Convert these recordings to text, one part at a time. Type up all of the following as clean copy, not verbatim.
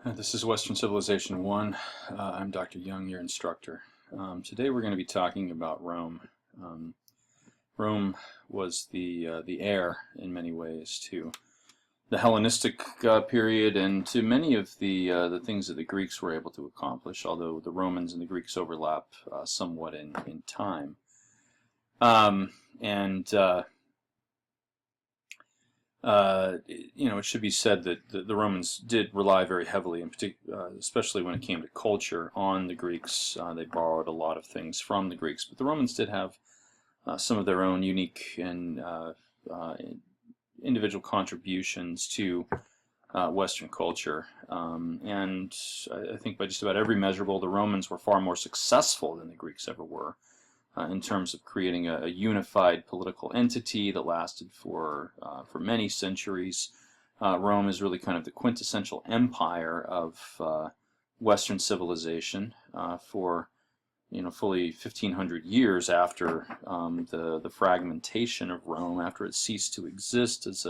This is Western Civilization 1. I'm Dr. Young, your instructor. Today we're going to be talking about Rome. Rome was the heir, in many ways, to the Hellenistic period and to many of the things that the Greeks were able to accomplish, although the Romans and the Greeks overlap somewhat in time. It should be said that the Romans did rely very heavily, especially when it came to culture, on the Greeks. They borrowed a lot of things from the Greeks, but the Romans did have some of their own unique and individual contributions to Western culture. And I think by just about every measurable, the Romans were far more successful than the Greeks ever were. In terms of creating a unified political entity that lasted for many centuries. Rome is really kind of the quintessential empire of Western civilization for fully 1,500 years after the fragmentation of Rome, after it ceased to exist as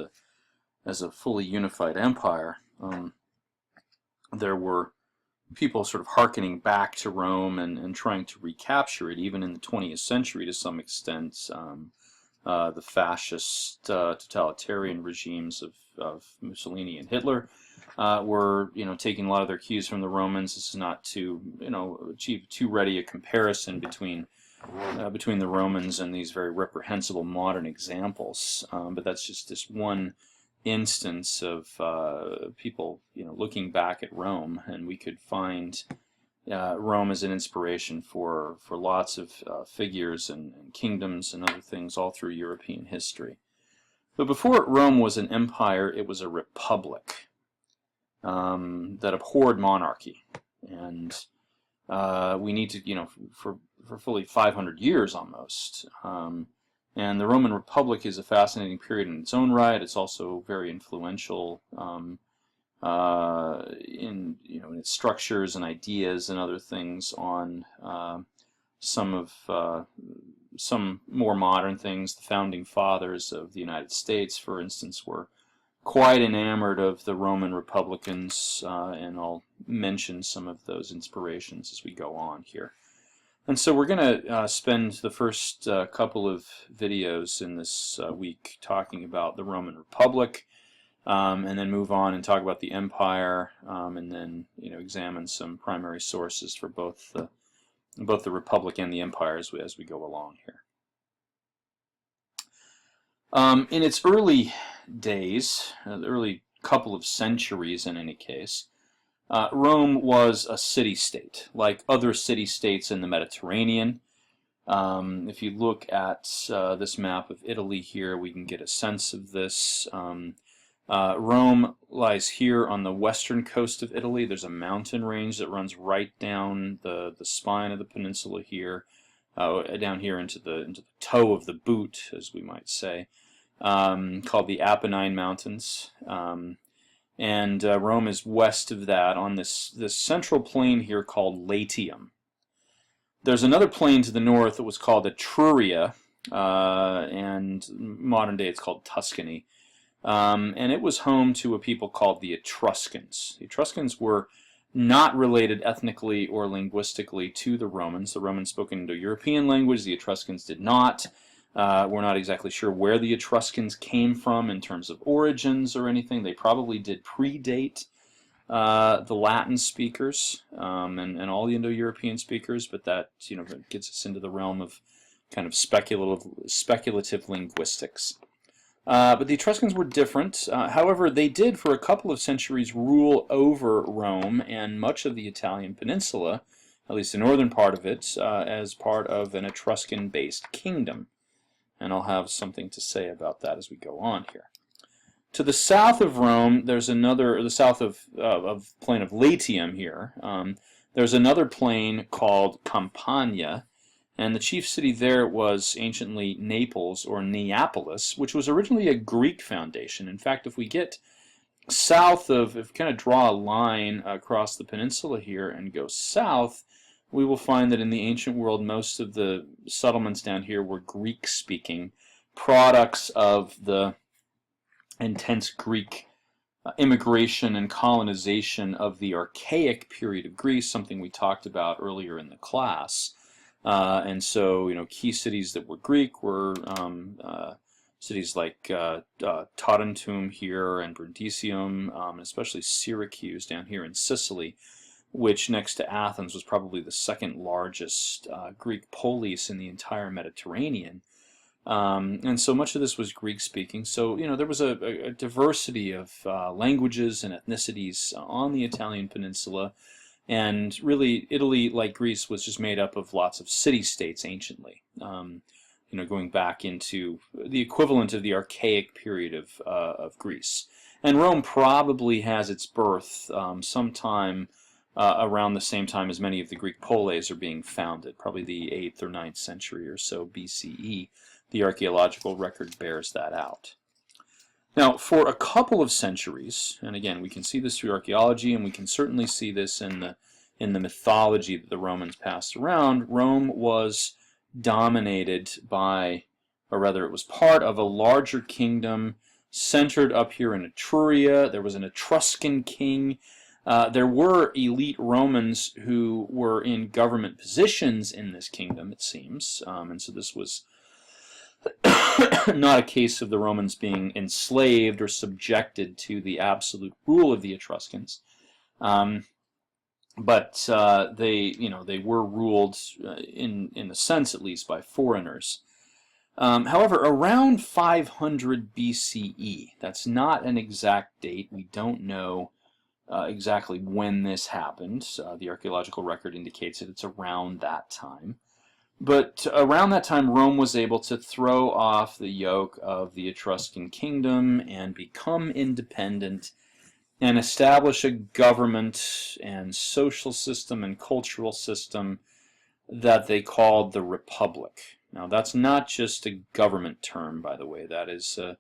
a fully unified empire. There were people sort of hearkening back to Rome and trying to recapture it, even in the 20th century to some extent. The fascist totalitarian regimes of Mussolini and Hitler were taking a lot of their cues from the Romans. This is not to achieve too ready a comparison between the Romans and these very reprehensible modern examples, but that's just this one instance of people looking back at Rome, and we could find Rome as an inspiration for lots of figures and kingdoms and other things all through European history. But before Rome was an empire, it was a republic that abhorred monarchy, and we need to for fully 500 years almost. And the Roman Republic is a fascinating period in its own right. It's also very influential in its structures and ideas and other things on some more modern things. The founding fathers of the United States, for instance, were quite enamored of the Roman Republicans, and I'll mention some of those inspirations as we go on here. And so we're going to spend the first couple of videos in this week talking about the Roman Republic, and then move on and talk about the empire, and then examine some primary sources for both the Republic and the empire as we go along here. In its early days, the early couple of centuries in any case, Rome was a city-state, like other city-states in the Mediterranean. If you look at this map of Italy here, we can get a sense of this. Rome lies here on the western coast of Italy. There's a mountain range that runs right down the spine of the peninsula here, down here into the toe of the boot, as we might say, called the Apennine Mountains. And Rome is west of that on this central plain here called Latium. There's another plain to the north that was called Etruria, and modern day it's called Tuscany. And it was home to a people called the Etruscans. The Etruscans were not related ethnically or linguistically to the Romans. The Romans spoke an Indo-European language. The Etruscans did not. We're not exactly sure where the Etruscans came from in terms of origins or anything. They probably did predate the Latin speakers and all the Indo-European speakers, but that gets us into the realm of kind of speculative linguistics. But the Etruscans were different. However, they did for a couple of centuries rule over Rome and much of the Italian peninsula, at least the northern part of it, as part of an Etruscan-based kingdom. And I'll have something to say about that as we go on here. To the south of Rome, there's the south of plain of Latium here, there's another plain called Campania, and the chief city there was anciently Naples or Neapolis, which was originally a Greek foundation. In fact, if we get south if we kind of draw a line across the peninsula here and go south, we will find that in the ancient world, most of the settlements down here were Greek-speaking, products of the intense Greek immigration and colonization of the archaic period of Greece, something we talked about earlier in the class. And so, key cities that were Greek were cities like Tarentum here and Brundisium, especially Syracuse down here in Sicily, which next to Athens was probably the second largest Greek polis in the entire Mediterranean. And so much of this was Greek-speaking. So, there was a diversity of languages and ethnicities on the Italian peninsula. And really, Italy, like Greece, was just made up of lots of city-states anciently, going back into the equivalent of the archaic period of Greece. And Rome probably has its birth sometime around the same time as many of the Greek polis are being founded, probably the 8th or 9th century or so BCE. The archaeological record bears that out. Now, for a couple of centuries, and again, we can see this through archaeology, and we can certainly see this in the mythology that the Romans passed around, Rome was dominated by, or rather it was part of a larger kingdom centered up here in Etruria. There was an Etruscan king. There were elite Romans who were in government positions in this kingdom, it seems, and so this was not a case of the Romans being enslaved or subjected to the absolute rule of the Etruscans, but they were ruled in a sense, at least, by foreigners. However, around 500 BCE, that's not an exact date. We don't know exactly when this happened. The archaeological record indicates that it's around that time. But around that time, Rome was able to throw off the yoke of the Etruscan kingdom and become independent and establish a government and social system and cultural system that they called the Republic. Now, that's not just a government term, by the way. That is a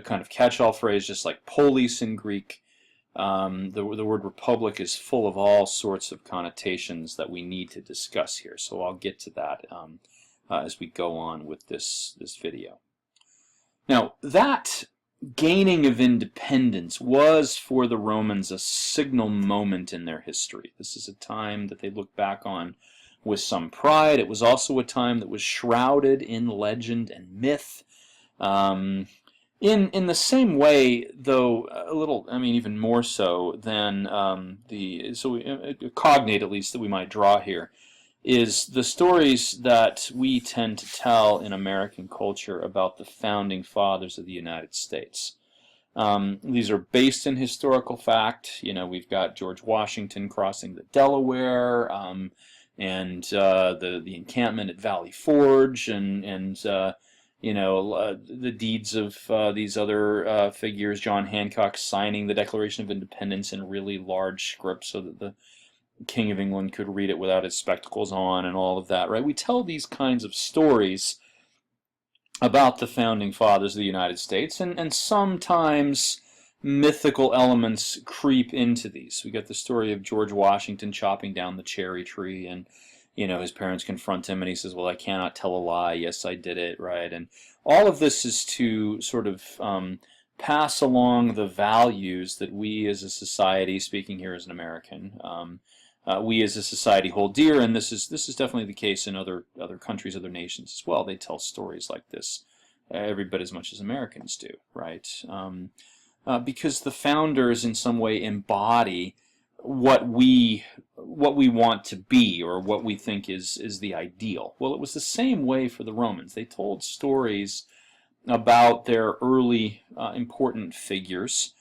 kind of catch-all phrase, just like polis in Greek. The word republic is full of all sorts of connotations that we need to discuss here, so I'll get to that as we go on with this video. Now, that gaining of independence was for the Romans a signal moment in their history. This is a time that they look back on with some pride. It was also a time that was shrouded in legend and myth. In the same way, though, even more so than a cognate, at least, that we might draw here, is the stories that we tend to tell in American culture about the founding fathers of the United States. These are based in historical fact. We've got George Washington crossing the Delaware, and the encampment at Valley Forge, and the deeds of these other figures, John Hancock signing the Declaration of Independence in really large script so that the King of England could read it without his spectacles on, and all of that, right? We tell these kinds of stories about the founding fathers of the United States, and sometimes mythical elements creep into these. We get the story of George Washington chopping down the cherry tree, and his parents confront him, and he says, well, I cannot tell a lie. Yes, I did it, right? And all of this is to sort of pass along the values that we as a society, speaking here as an American, we as a society hold dear, and this is definitely the case in other countries, other nations as well. They tell stories like this every bit as much as Americans do, right? Because the founders in some way embody what we want to be, or what we think is the ideal. Well, it was the same way for the Romans. They told stories about their early important figures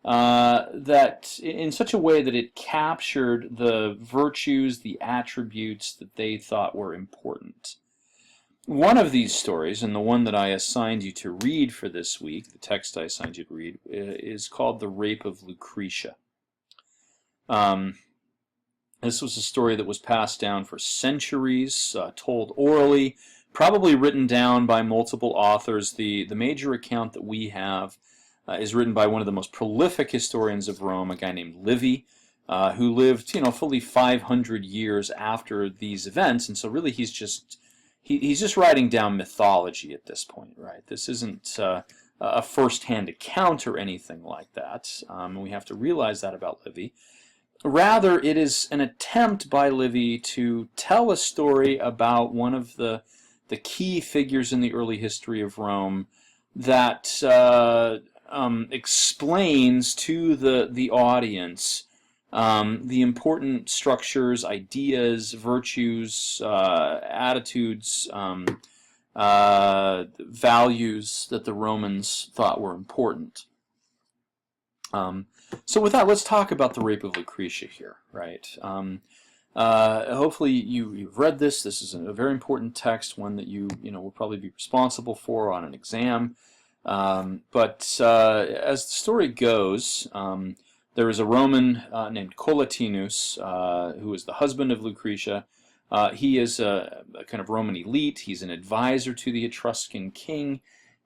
that in such a way that it captured the virtues, the attributes that they thought were important. One of these stories, and the one that I assigned you to read for this week, the text I assigned you to read, is called The Rape of Lucretia. This was a story that was passed down for centuries, told orally, probably written down by multiple authors. The major account that we have is written by one of the most prolific historians of Rome, a guy named Livy, who lived, fully 500 years after these events, and so really he's just writing down mythology at this point, right? This isn't a first-hand account or anything like that, and we have to realize that about Livy. Rather, it is an attempt by Livy to tell a story about one of the key figures in the early history of Rome that explains to the audience the important structures, ideas, virtues, attitudes, values that the Romans thought were important. So with that, let's talk about the rape of Lucretia here, right? Hopefully you've read this. This is a very important text, one that you will probably be responsible for on an exam. But as the story goes, there is a Roman named Collatinus who is the husband of Lucretia. He is a kind of Roman elite. He's an advisor to the Etruscan king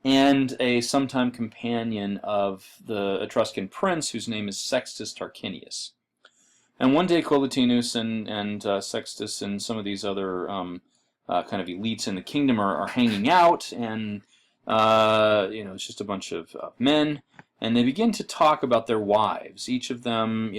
and a sometime companion of the Etruscan prince whose name is Sextus Tarquinius. And one day Collatinus and Sextus and some of these other kind of elites in the kingdom are hanging out, and it's just a bunch of men, and they begin to talk about their wives, each of them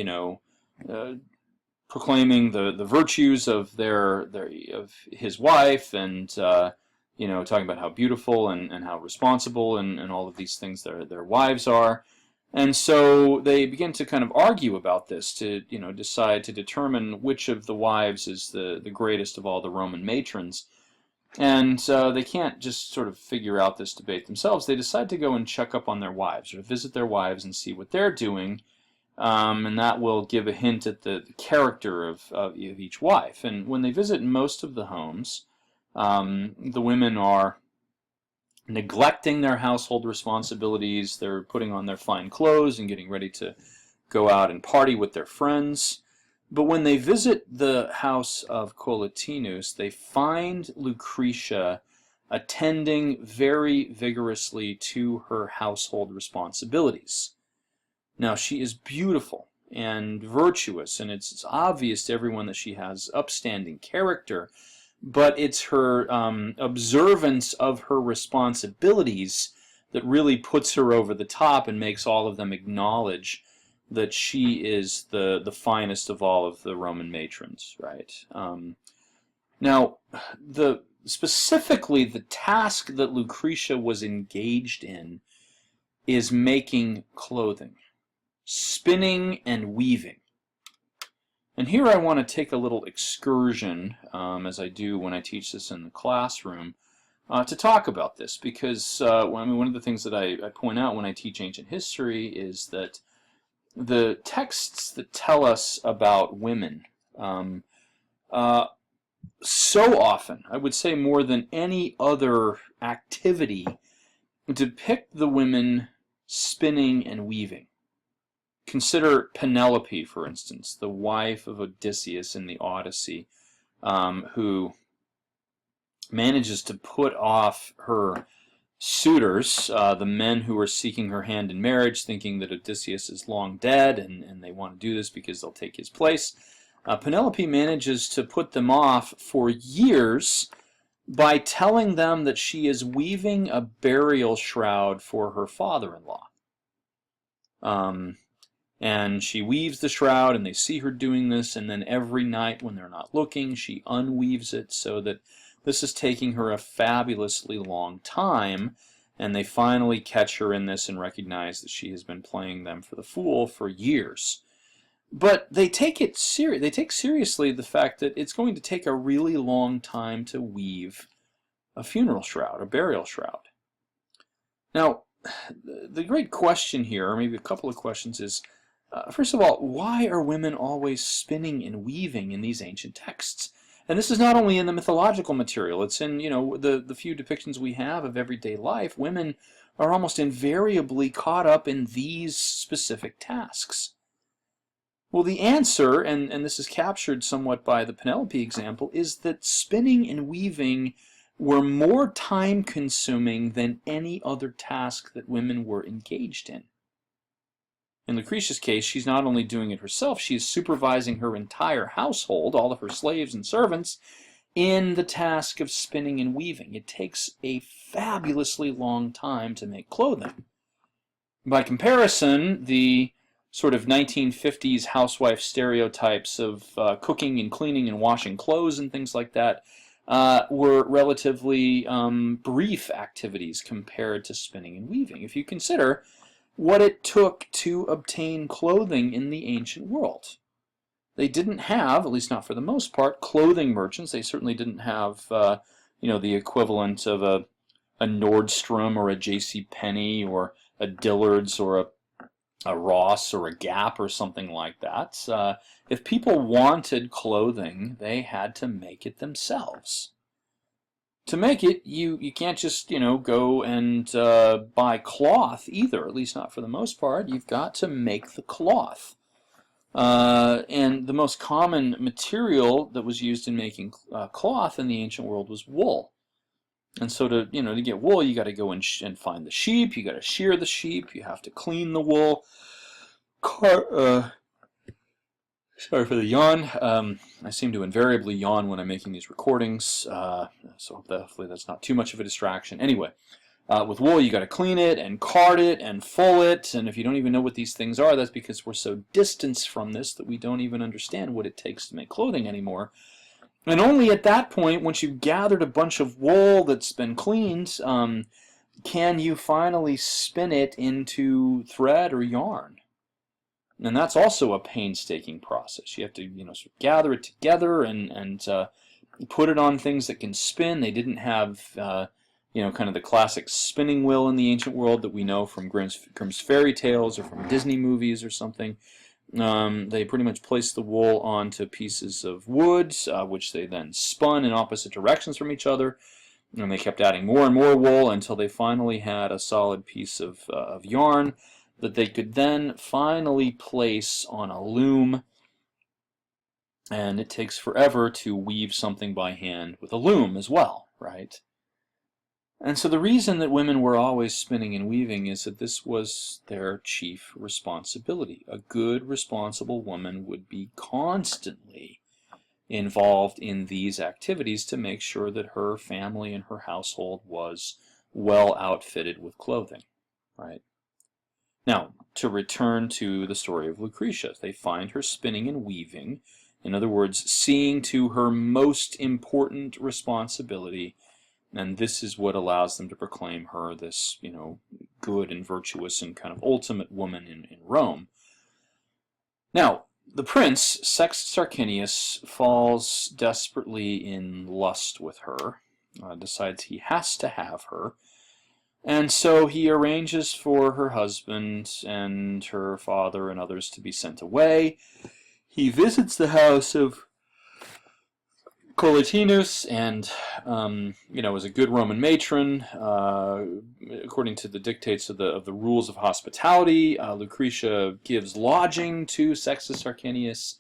proclaiming the virtues of of his wife, and talking about how beautiful and how responsible and all of these things their wives are. And so they begin to kind of argue about this to decide to determine which of the wives is the greatest of all the Roman matrons. And they can't just sort of figure out this debate themselves. They decide to go and check up on their wives, or to visit their wives and see what they're doing, and that will give a hint at the character of each wife. And when they visit most of the homes, the women are neglecting their household responsibilities. They're putting on their fine clothes and getting ready to go out and party with their friends. But when they visit the house of Collatinus, they find Lucretia attending very vigorously to her household responsibilities. Now, she is beautiful and virtuous, and it's obvious to everyone that she has upstanding character, but it's her observance of her responsibilities that really puts her over the top and makes all of them acknowledge that she is the finest of all of the Roman matrons, right? Now, specifically the task that Lucretia was engaged in is making clothing, spinning and weaving. And here I want to take a little excursion, as I do when I teach this in the classroom, to talk about this, because one of the things that I point out when I teach ancient history is that the texts that tell us about women so often, I would say more than any other activity, depict the women spinning and weaving. Consider Penelope, for instance, the wife of Odysseus in the Odyssey, who manages to put off her suitors, the men who are seeking her hand in marriage, thinking that Odysseus is long dead, and they want to do this because they'll take his place. Penelope manages to put them off for years by telling them that she is weaving a burial shroud for her father-in-law. And she weaves the shroud, and they see her doing this, and then every night when they're not looking, she unweaves it, so that this is taking her a fabulously long time, and they finally catch her in this and recognize that she has been playing them for the fool for years. But they take it they take seriously the fact that it's going to take a really long time to weave a funeral shroud, a burial shroud. Now, the great question here, or maybe a couple of questions, is first of all, why are women always spinning and weaving in these ancient texts? And this is not only in the mythological material, it's in the few depictions we have of everyday life. Women are almost invariably caught up in these specific tasks. Well, the answer, and this is captured somewhat by the Penelope example, is that spinning and weaving were more time-consuming than any other task that women were engaged in. In Lucretia's case, she's not only doing it herself, she is supervising her entire household, all of her slaves and servants, in the task of spinning and weaving. It takes a fabulously long time to make clothing. By comparison, the sort of 1950s housewife stereotypes of cooking and cleaning and washing clothes and things like that were relatively brief activities compared to spinning and weaving. If you consider what it took to obtain clothing in the ancient world. They didn't have, at least not for the most part, clothing merchants. They certainly didn't have, the equivalent of a Nordstrom or a J.C. Penney or a Dillard's or a Ross or a Gap or something like that. If people wanted clothing, they had to make it themselves. To make it, you can't just, go and buy cloth either, at least not for the most part. You've got to make the cloth. And the most common material that was used in making cloth in the ancient world was wool. And so to get wool, you got to go and find the sheep. You got to shear the sheep. You have to clean the wool. Sorry for the yawn. I seem to invariably yawn when I'm making these recordings, so hopefully that's not too much of a distraction. Anyway, with wool, you got to clean it and card it and full it. And if you don't even know what these things are, that's because we're so distanced from this that we don't even understand what it takes to make clothing anymore. And only at that point, once you've gathered a bunch of wool that's been cleaned, can you finally spin it into thread or yarn. And that's also a painstaking process. You have to, sort of gather it together and put it on things that can spin. They didn't have, kind of the classic spinning wheel in the ancient world that we know from Grimm's fairy tales or from Disney movies or something. They pretty much placed the wool onto pieces of wood, which they then spun in opposite directions from each other. And they kept adding more and more wool until they finally had a solid piece of yarn that they could then finally place on a loom. And it takes forever to weave something by hand with a loom as well, right? And so the reason that women were always spinning and weaving is that this was their chief responsibility. A good, responsible woman would be constantly involved in these activities to make sure that her family and her household was well outfitted with clothing, right? Now, to return to the story of Lucretia, they find her spinning and weaving, in other words, seeing to her most important responsibility. And this is what allows them to proclaim her this, good and virtuous and kind of ultimate woman in Rome. Now, the prince, Sextus Arrhenius, falls desperately in lust with her, decides he has to have her, and so he arranges for her husband and her father and others to be sent away. He visits the house of Collatinus and, is a good Roman matron, according to the dictates of the rules of hospitality. Lucretia gives lodging to Sextus Arrhenius.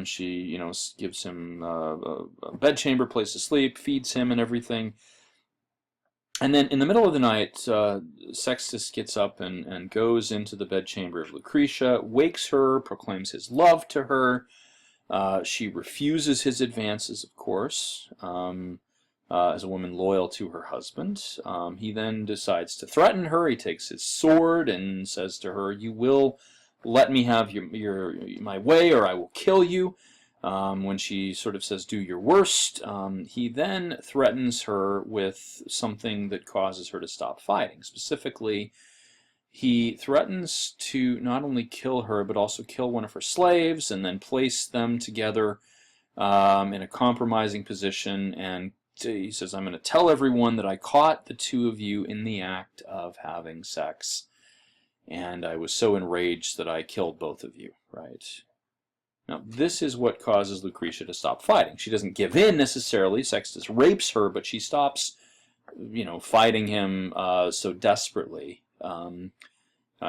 She, gives him a bedchamber, place to sleep, feeds him and everything. And then in the middle of the night, Sextus gets up and goes into the bedchamber of Lucretia, wakes her, proclaims his love to her. She refuses his advances, of course, as a woman loyal to her husband. He then decides to threaten her. He takes his sword and says to her, "You will let me have my way, or I will kill you." When she sort of says, "Do your worst," he then threatens her with something that causes her to stop fighting. Specifically, he threatens to not only kill her, but also kill one of her slaves and then place them together in a compromising position. And he says, "I'm going to tell everyone that I caught the two of you in the act of having sex. And I was so enraged that I killed both of you," right? Now, this is what causes Lucretia to stop fighting. She doesn't give in necessarily. Sextus rapes her, but she stops, fighting him so desperately.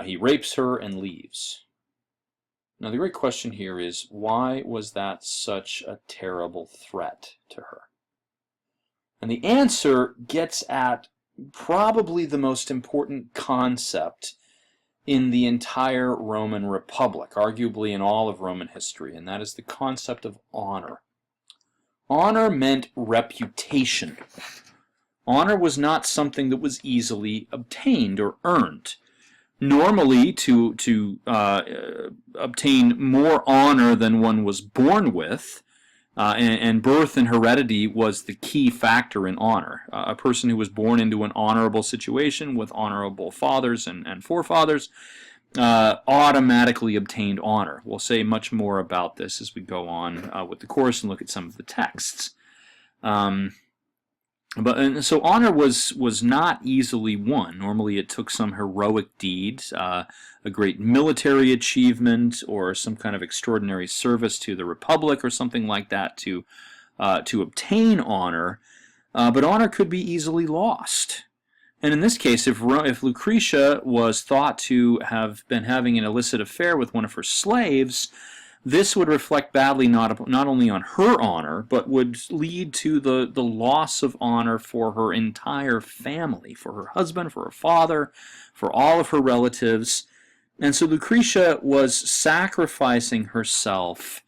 He rapes her and leaves. Now, the great question here is, why was that such a terrible threat to her? And the answer gets at probably the most important concept in the entire Roman Republic, arguably in all of Roman history, and that is the concept of honor. Honor meant reputation. Honor was not something that was easily obtained or earned. Normally, to obtain more honor than one was born with, and birth and heredity was the key factor in honor. A person who was born into an honorable situation with honorable fathers and forefathers automatically obtained honor. We'll say much more about this as we go on with the course and look at some of the texts. So honor was not easily won. Normally it took some heroic deed, a great military achievement, or some kind of extraordinary service to the Republic or something like that to obtain honor. But honor could be easily lost. And in this case, if Lucretia was thought to have been having an illicit affair with one of her slaves, this would reflect badly not only on her honor, but would lead to the loss of honor for her entire family, for her husband, for her father, for all of her relatives. And so Lucretia was sacrificing herself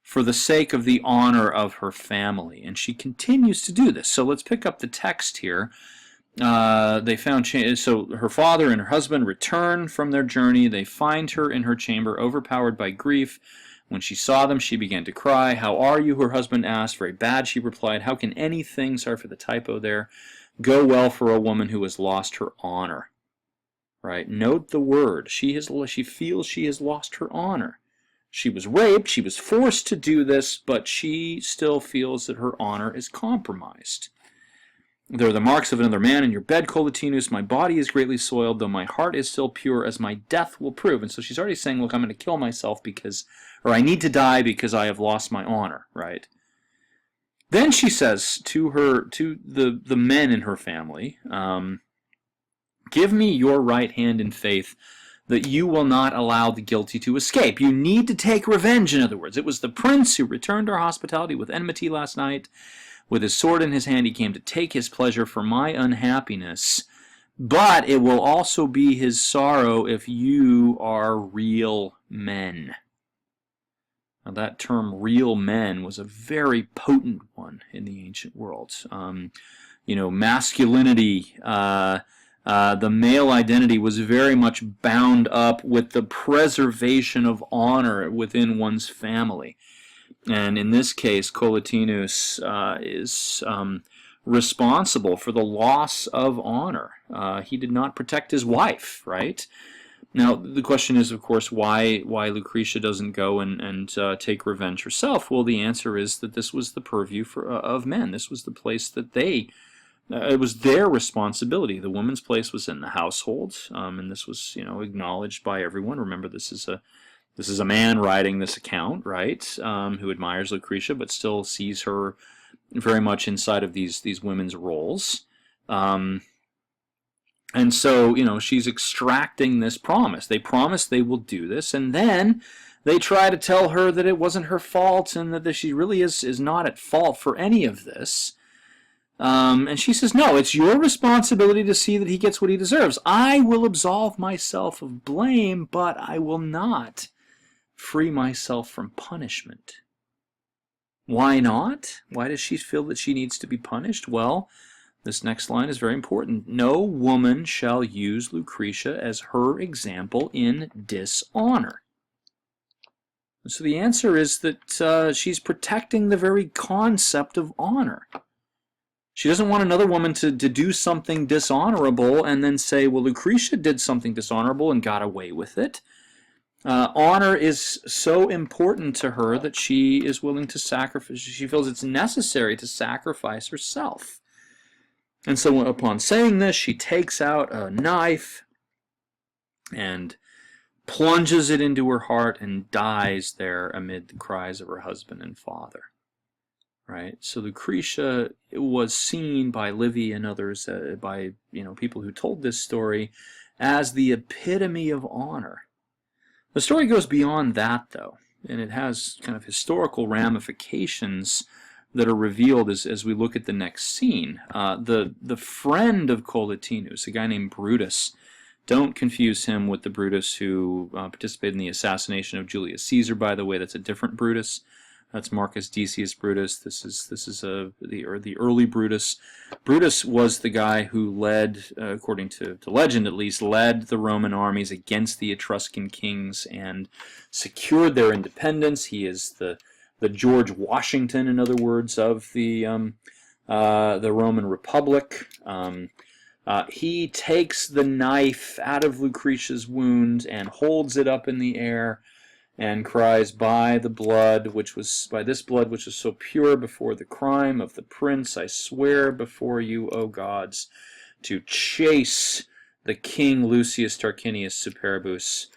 for the sake of the honor of her family, and she continues to do this. So let's pick up the text here. They found so her father and her husband return from their journey. They find her in her chamber, overpowered by grief. When she saw them, she began to cry. "How are you?" her husband asked. "Very bad," she replied. "How can anything," sorry for the typo there, "go well for a woman who has lost her honor?" Right? Note the word. She feels she has lost her honor. She was raped. She was forced to do this, but she still feels that her honor is compromised. "There are the marks of another man in your bed, Collatinus. My body is greatly soiled, though my heart is still pure, as my death will prove." And so she's already saying, look, I'm going to kill myself or I need to die because I have lost my honor, right? Then she says to the men in her family, "Give me your right hand in faith that you will not allow the guilty to escape." You need to take revenge, in other words. It was the prince who returned our hospitality with enmity last night. With his sword in his hand, he came to take his pleasure for my unhappiness. But it will also be his sorrow if you are real men. Now, that term "real men" was a very potent one in the ancient world. Masculinity, the male identity was very much bound up with the preservation of honor within one's family. And in this case, Collatinus is responsible for the loss of honor. He did not protect his wife, right? Now, the question is, of course, why Lucretia doesn't go and take revenge herself? Well, the answer is that this was the purview of men. This was the place that it was their responsibility. The woman's place was in the household, and this was, acknowledged by everyone. Remember, this is a man writing this account, right, who admires Lucretia but still sees her very much inside of these women's roles. And so, she's extracting this promise. They promise they will do this, and then they try to tell her that it wasn't her fault and that she really is not at fault for any of this. And she says, no, it's your responsibility to see that he gets what he deserves. I will absolve myself of blame, but I will not free myself from punishment. Why not? Why does she feel that she needs to be punished? Well, this next line is very important. "No woman shall use Lucretia as her example in dishonor." So the answer is that she's protecting the very concept of honor. She doesn't want another woman to do something dishonorable and then say, well, Lucretia did something dishonorable and got away with it. Honor is so important to her that she is willing to sacrifice. She feels it's necessary to sacrifice herself. And so upon saying this, she takes out a knife and plunges it into her heart and dies there amid the cries of her husband and father. Right? So Lucretia was seen by Livy and others, by people who told this story, as the epitome of honor. The story goes beyond that, though, and it has kind of historical ramifications that are revealed as we look at the next scene. The friend of Collatinus, a guy named Brutus, don't confuse him with the Brutus who participated in the assassination of Julius Caesar, by the way. That's a different Brutus. That's Marcus Decius Brutus. This is the early Brutus. Brutus was the guy who led, according to legend at least, led the Roman armies against the Etruscan kings and secured their independence. He is the George Washington, in other words, of the Roman Republic. He takes the knife out of Lucretia's wound and holds it up in the air and cries, by this blood which was so pure before the crime of the prince, I swear before you, O gods, to chase the king Lucius Tarquinius Superbus.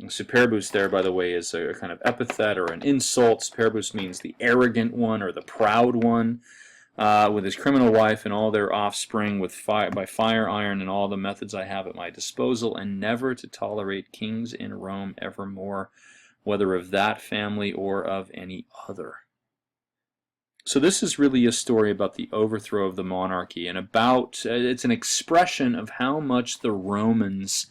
Superbus there, by the way, is a kind of epithet or an insult. Superbus means the arrogant one or the proud one. With his criminal wife and all their offspring, by fire, iron, and all the methods I have at my disposal, and never to tolerate kings in Rome evermore, whether of that family or of any other. So this is really a story about the overthrow of the monarchy, and it's an expression of how much the Romans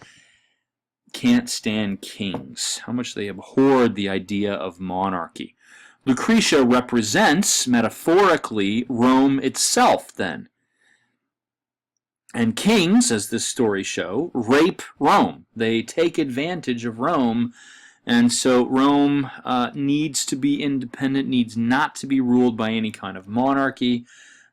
can't stand kings, how much they abhorred the idea of monarchy. Lucretia represents, metaphorically, Rome itself, then. And kings, as this story shows, rape Rome. They take advantage of Rome, and so Rome needs to be independent, needs not to be ruled by any kind of monarchy.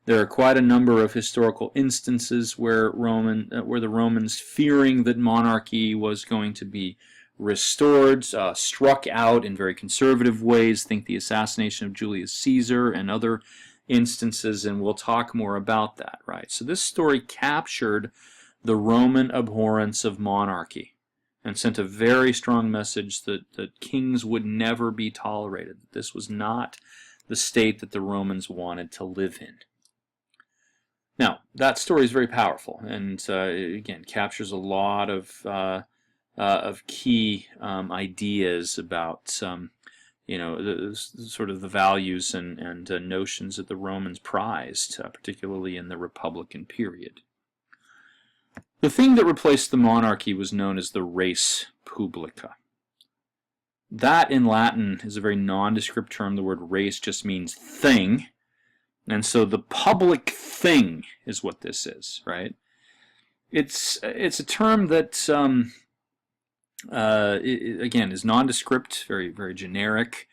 There are quite a number of historical instances where the Romans, fearing that monarchy was going to be restored, struck out in very conservative ways. Think the assassination of Julius Caesar and other instances, and we'll talk more about that, right? So this story captured the Roman abhorrence of monarchy and sent a very strong message that kings would never be tolerated. This was not the state that the Romans wanted to live in. Now, that story is very powerful, and again, captures a lot of key ideas about sort of the values and notions that the Romans prized, particularly in the Republican period. The thing that replaced the monarchy was known as the res publica. That in Latin is a very nondescript term. The word res just means thing, and so the public thing is what this is, right? It's a term that again is nondescript, very very generic,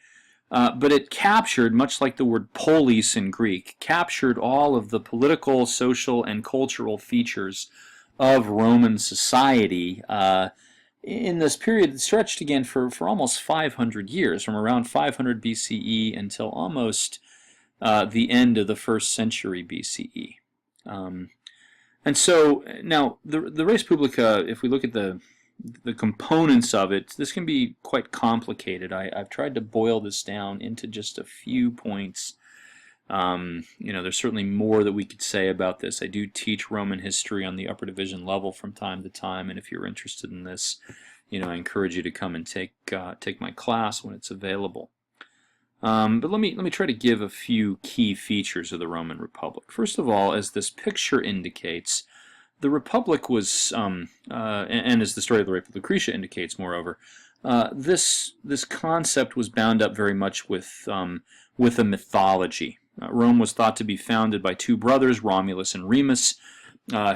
but it captured, much like the word polis in Greek, captured all of the political, social, and cultural features of Roman society in this period that stretched again for almost 500 years, from around 500 BCE until almost the end of the 1st century BCE. And so now the res publica, if we look at the components of it, this can be quite complicated. I've tried to boil this down into just a few points. There's certainly more that we could say about this. I do teach Roman history on the upper division level from time to time, and if you're interested in this, I encourage you to come and take my class when it's available. But let me try to give a few key features of the Roman Republic. First of all, as this picture indicates, the Republic was, and as the story of the rape of Lucretia indicates, moreover, this concept was bound up very much with a mythology. Rome was thought to be founded by two brothers, Romulus and Remus,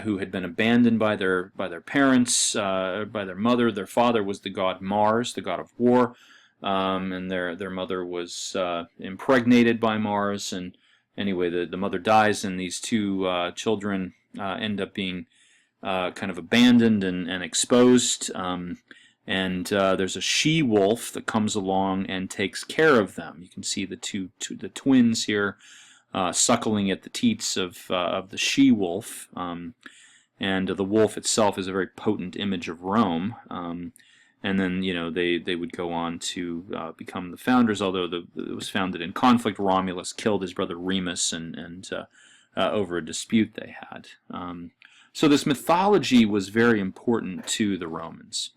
who had been abandoned by their parents, by their mother. Their father was the god Mars, the god of war, and their mother was impregnated by Mars. And anyway, the mother dies, and these two children end up being kind of abandoned and exposed. And there's a she-wolf that comes along and takes care of them. You can see the twins here suckling at the teats of the she-wolf. And the wolf itself is a very potent image of Rome. And then, they would go on to become the founders, although it was founded in conflict. Romulus killed his brother Remus and over a dispute they had. So this mythology was very important to the Romans.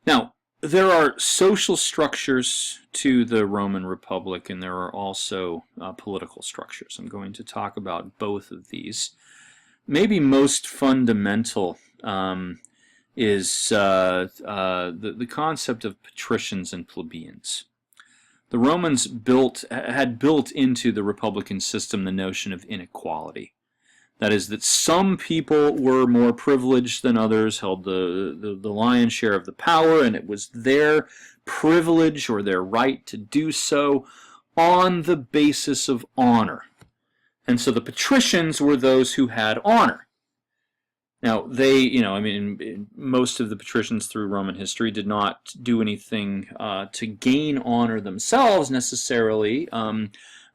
Now, there are social structures to the Roman Republic, and there are also political structures. I'm going to talk about both of these. Maybe most fundamental is the concept of patricians and plebeians. the Romans had built into the republican system the notion of inequality. That is, that some people were more privileged than others, held the lion's share of the power, and it was their privilege or their right to do so on the basis of honor. And so the patricians were those who had honor. Now, most of the patricians through Roman history did not do anything to gain honor themselves necessarily.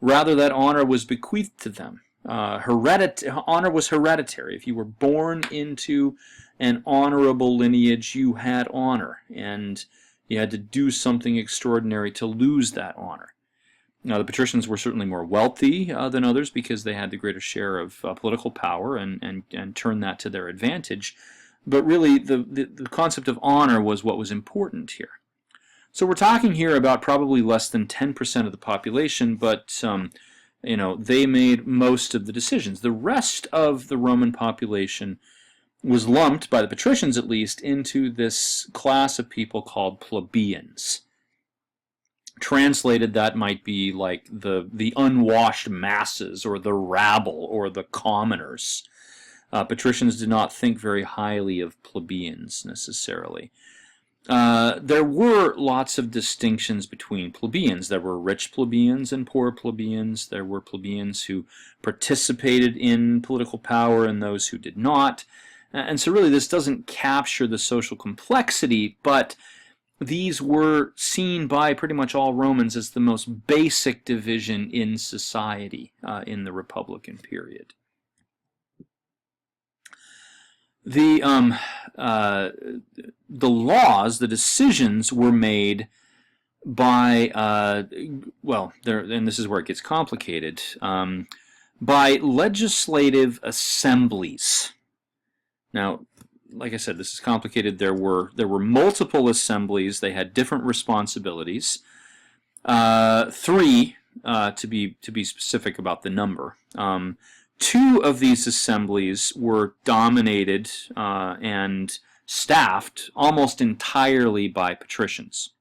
Rather, that honor was bequeathed to them. Honor was hereditary. If you were born into an honorable lineage, you had honor, and you had to do something extraordinary to lose that honor. Now, the patricians were certainly more wealthy than others because they had the greater share of political power and turned that to their advantage. But really, the concept of honor was what was important here. So we're talking here about probably less than 10% of the population, but they made most of the decisions. The rest of the Roman population was lumped, by the patricians at least, into this class of people called plebeians. Translated, that might be like the unwashed masses, or the rabble, or the commoners. Patricians did not think very highly of plebeians necessarily. There were lots of distinctions between plebeians. There were rich plebeians and poor plebeians. There were plebeians who participated in political power and those who did not. And so really this doesn't capture the social complexity, but these were seen by pretty much all Romans as the most basic division in society in the Republican period. The laws, the decisions were made by, and this is where it gets complicated, by legislative assemblies. Now, like I said, this is complicated. There were multiple assemblies. They had different responsibilities. Three, to be specific about the number. Two of these assemblies were dominated and staffed almost entirely by patricians.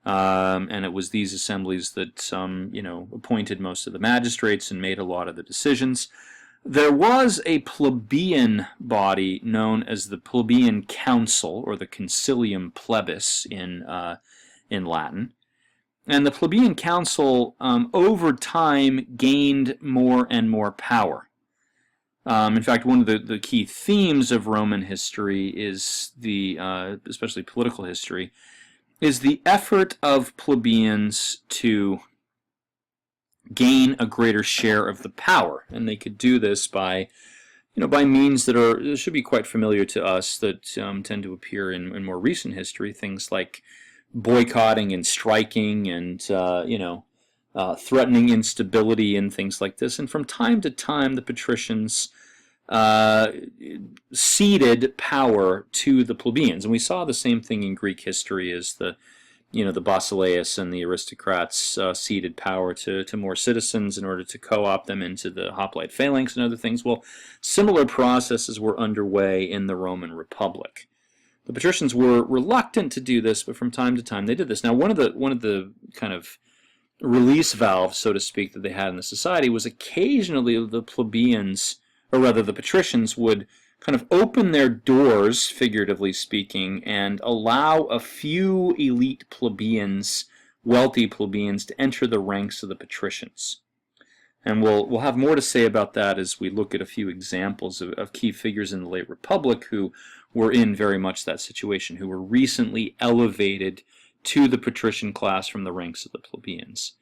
And it was these assemblies that appointed most of the magistrates and made a lot of the decisions. There was a plebeian body known as the plebeian council, or the concilium plebis in Latin. And the plebeian council, over time, gained more and more power. In fact, one of the key themes of Roman history is especially political history, is the effort of plebeians to gain a greater share of the power, and they could do this by means that should be quite familiar to us, that tend to appear in more recent history, things like boycotting and striking and threatening instability and things like this. And from time to time, the patricians ceded power to the plebeians, and we saw the same thing in Greek history as the basileus and the aristocrats ceded power to more citizens in order to co-opt them into the hoplite phalanx and other things. Well, similar processes were underway in the Roman Republic. The patricians were reluctant to do this, but from time to time they did this. Now, one of the kind of release valves, so to speak, that they had in the society was occasionally the plebeians, or rather the patricians, would kind of open their doors, figuratively speaking, and allow a few elite plebeians, wealthy plebeians, to enter the ranks of the patricians. And we'll have more to say about that as we look at a few examples of key figures in the late Republic who were in very much that situation, who were recently elevated to the patrician class from the ranks of the plebeians.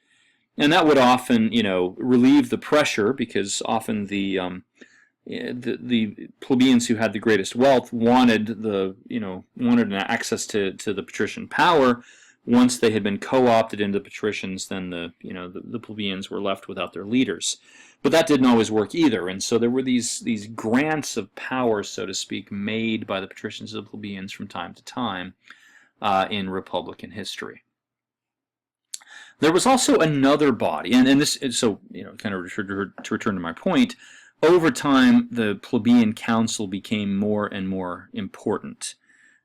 And that would often, relieve the pressure, because often the plebeians who had the greatest wealth wanted an access to the patrician power. Once they had been co-opted into the patricians, then the plebeians were left without their leaders. But that didn't always work either, and so there were these grants of power, so to speak, made by the patricians to the plebeians from time to time in Republican history. There was also another body, and this, so kind of to return to my point. Over time, the plebeian council became more and more important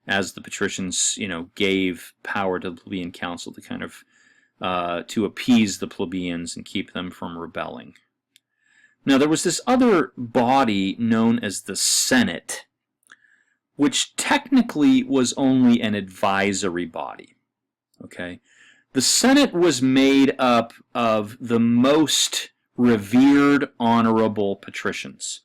as the patricians, gave power to the plebeian council to kind of to appease the plebeians and keep them from rebelling. Now, there was this other body known as the Senate, which technically was only an advisory body. Okay? The Senate was made up of the most revered, honorable patricians.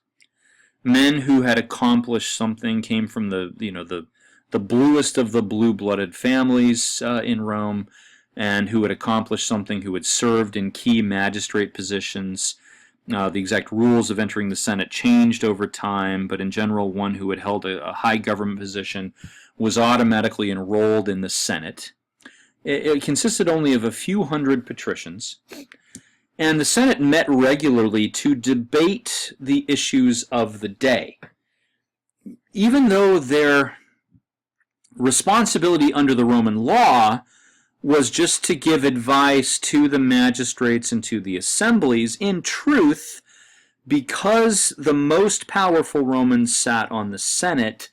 Men who had accomplished something, came from the bluest of the blue-blooded families in Rome, and who had accomplished something, who had served in key magistrate positions. The exact rules of entering the Senate changed over time, but in general, one who had held a high government position was automatically enrolled in the Senate. It consisted only of a few hundred patricians, and the Senate met regularly to debate the issues of the day. Even though their responsibility under the Roman law was just to give advice to the magistrates and to the assemblies, in truth, because the most powerful Romans sat on the Senate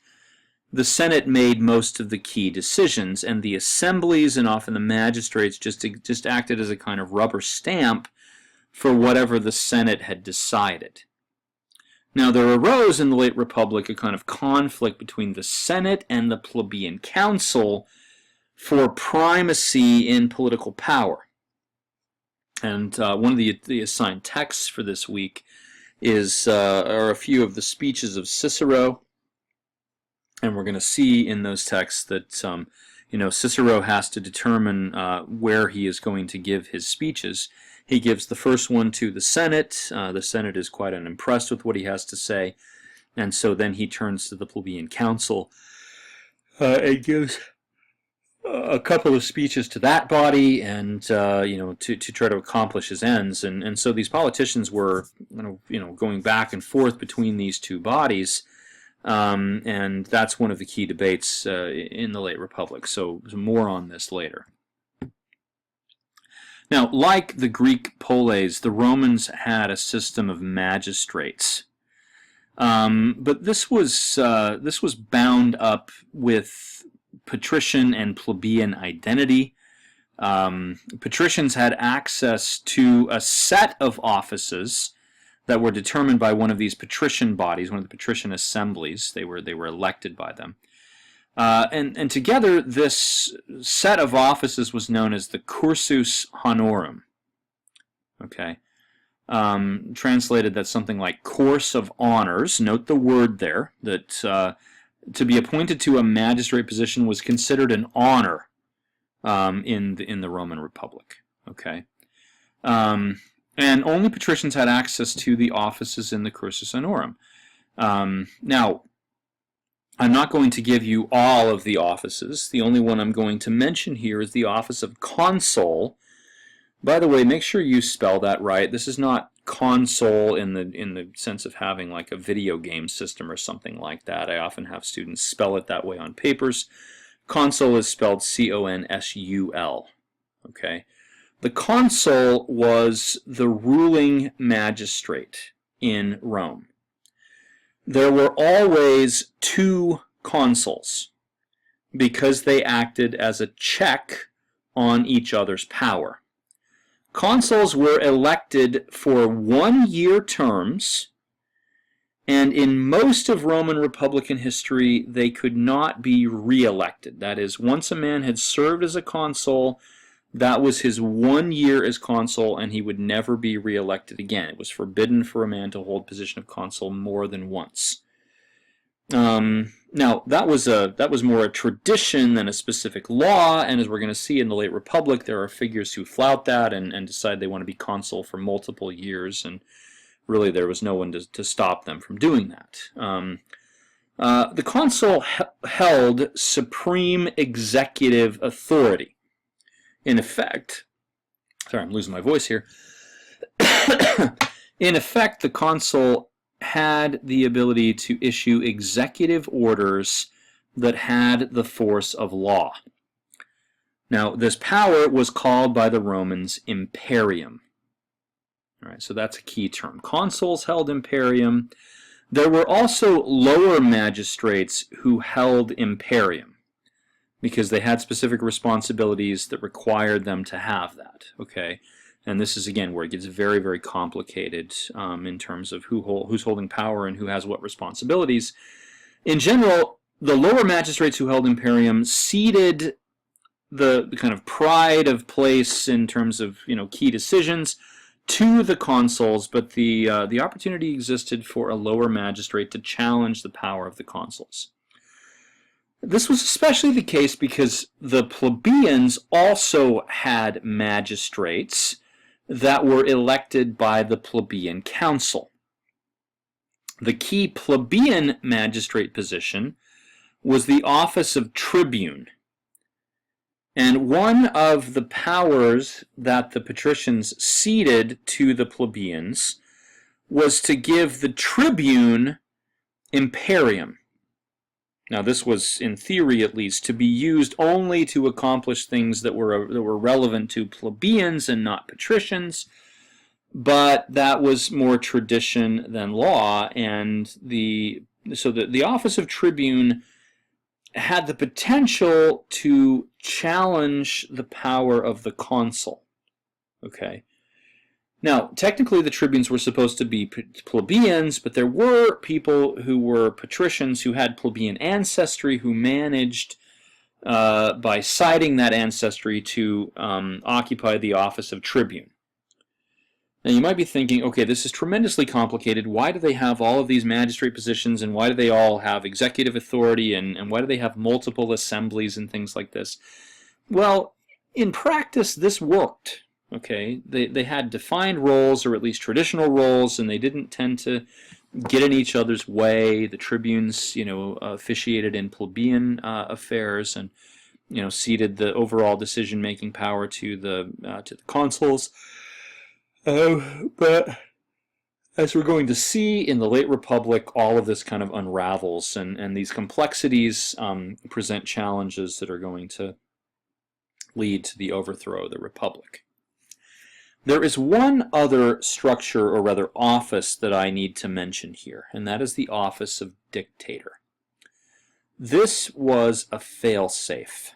made most of the key decisions, and the assemblies and often the magistrates just acted as a kind of rubber stamp for whatever the Senate had decided. Now, there arose in the late Republic a kind of conflict between the Senate and the plebeian council for primacy in political power. And one of the assigned texts for this week are a few of the speeches of Cicero. And we're going to see in those texts that Cicero has to determine where he is going to give his speeches. He gives the first one to the Senate. The Senate is quite unimpressed with what he has to say, and so then he turns to the plebeian council and gives a couple of speeches to that body, and to try to accomplish his ends. And so these politicians were going back and forth between these two bodies. And that's one of the key debates in the late Republic. So more on this later. Now, like the Greek polis, the Romans had a system of magistrates, but this was bound up with patrician and plebeian identity. Patricians had access to a set of offices that were determined by one of these patrician bodies, one of the patrician assemblies. They were elected by them. And together, this set of offices was known as the cursus honorum. Okay, translated, that's something like course of honors. Note the word there, that to be appointed to a magistrate position was considered an honor in the Roman Republic. Okay, and only patricians had access to the offices in the cursus honorum. Now, I'm not going to give you all of the offices. The only one I'm going to mention here is the office of consul. By the way, make sure you spell that right. This is not console in the sense of having like a video game system or something like that. I often have students spell it that way on papers. Consul is spelled C-O-N-S-U-L. Okay. The consul was the ruling magistrate in Rome. There were always two consuls because they acted as a check on each other's power. Consuls were elected for 1-year terms, and in most of Roman Republican history, they could not be re-elected. That is, once a man had served as a consul, that was his 1 year as consul, and he would never be re-elected again. It was forbidden for a man to hold position of consul more than once. Now, that was more a tradition than a specific law, and as we're going to see in the late Republic, there are figures who flout that and decide they want to be consul for multiple years, and really there was no one to stop them from doing that. The consul held supreme executive authority. In effect, sorry, I'm losing my voice here. In effect, the consul had the ability to issue executive orders that had the force of law. Now, this power was called by the Romans imperium. All right, so that's a key term. Consuls held imperium. There were also lower magistrates who held imperium. because they had specific responsibilities that required them to have that. Okay, and this is again where it gets very, very complicated in terms of who's holding power and who has what responsibilities. In general, the lower magistrates who held imperium ceded the kind of pride of place in terms of key decisions to the consuls, but the opportunity existed for a lower magistrate to challenge the power of the consuls. This was especially the case because the plebeians also had magistrates that were elected by the plebeian council. The key plebeian magistrate position was the office of tribune. And one of the powers that the patricians ceded to the plebeians was to give the tribune imperium. Now, this was, in theory at least, to be used only to accomplish things that were relevant to plebeians and not patricians, but that was more tradition than law, and so the office of tribune had the potential to challenge the power of the consul. Okay. Now, technically the tribunes were supposed to be plebeians, but there were people who were patricians who had plebeian ancestry who managed, by citing that ancestry, to occupy the office of tribune. Now you might be thinking, okay, this is tremendously complicated. Why do they have all of these magistrate positions, and why do they all have executive authority, and why do they have multiple assemblies and things like this? Well, in practice, this worked. Okay, they had defined roles, or at least traditional roles, and they didn't tend to get in each other's way. The tribunes, officiated in plebeian affairs, and ceded the overall decision-making power to the consuls. But as we're going to see in the late Republic, all of this kind of unravels, and these complexities present challenges that are going to lead to the overthrow of the Republic. There is one other structure, or rather office, that I need to mention here, and that is the office of dictator. This was a fail-safe.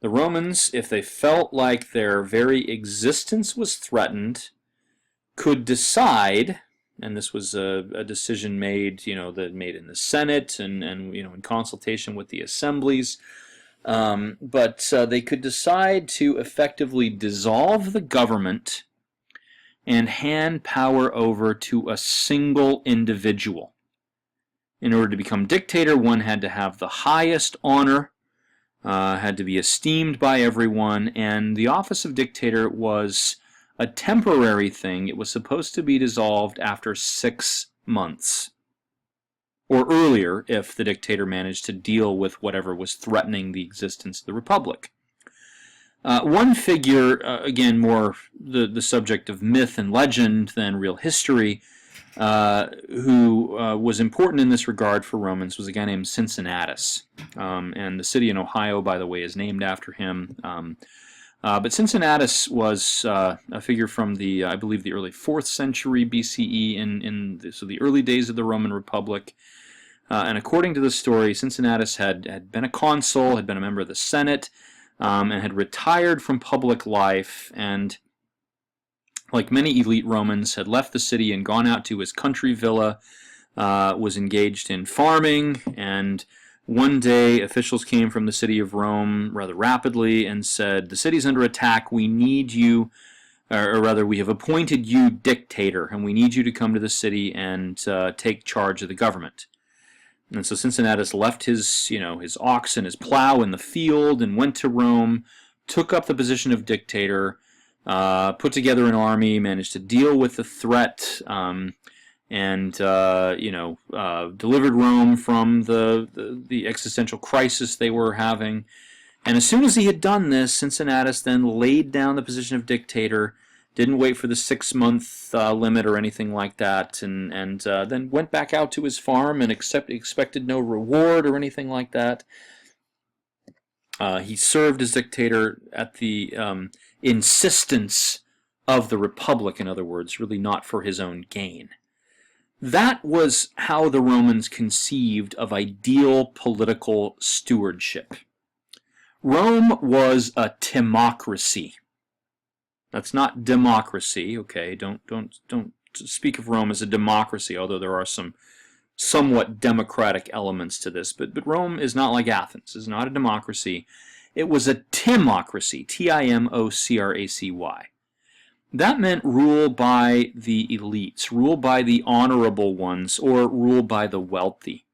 The Romans, if they felt like their very existence was threatened, could decide, and this was a decision made, made in the Senate and in consultation with the Assemblies, but they could decide to effectively dissolve the government and hand power over to a single individual. In order to become dictator, one had to have the highest honor, had to be esteemed by everyone, and the office of dictator was a temporary thing. It was supposed to be dissolved after 6 months, or earlier if the dictator managed to deal with whatever was threatening the existence of the Republic. One figure, again more the subject of myth and legend than real history, who was important in this regard for Romans, was a guy named Cincinnatus. And the city in Ohio, by the way, is named after him. But Cincinnatus was a figure from I believe, the early 4th century BCE, so the early days of the Roman Republic. And according to the story, Cincinnatus had been a consul, had been a member of the Senate, and had retired from public life, and like many elite Romans, had left the city and gone out to his country villa, was engaged in farming, and one day officials came from the city of Rome rather rapidly and said, "The city's under attack, we need you, or rather we have appointed you dictator, and we need you to come to the city and take charge of the government." And so Cincinnatus left his ox and his plow in the field and went to Rome, took up the position of dictator, put together an army, managed to deal with the threat, and delivered Rome from the existential crisis they were having. And as soon as he had done this, Cincinnatus then laid down the position of dictator, didn't wait for the 6-month limit or anything like that, and then went back out to his farm and expected no reward or anything like that. He served as dictator at the insistence of the Republic, in other words, really not for his own gain. That was how the Romans conceived of ideal political stewardship. Rome was a timocracy. That's not democracy, okay? Don't speak of Rome as a democracy, although there are some somewhat democratic elements to this. But Rome is not like Athens. It's not a democracy. It was a timocracy, Timocracy. That meant rule by the elites, rule by the honorable ones, or rule by the wealthy.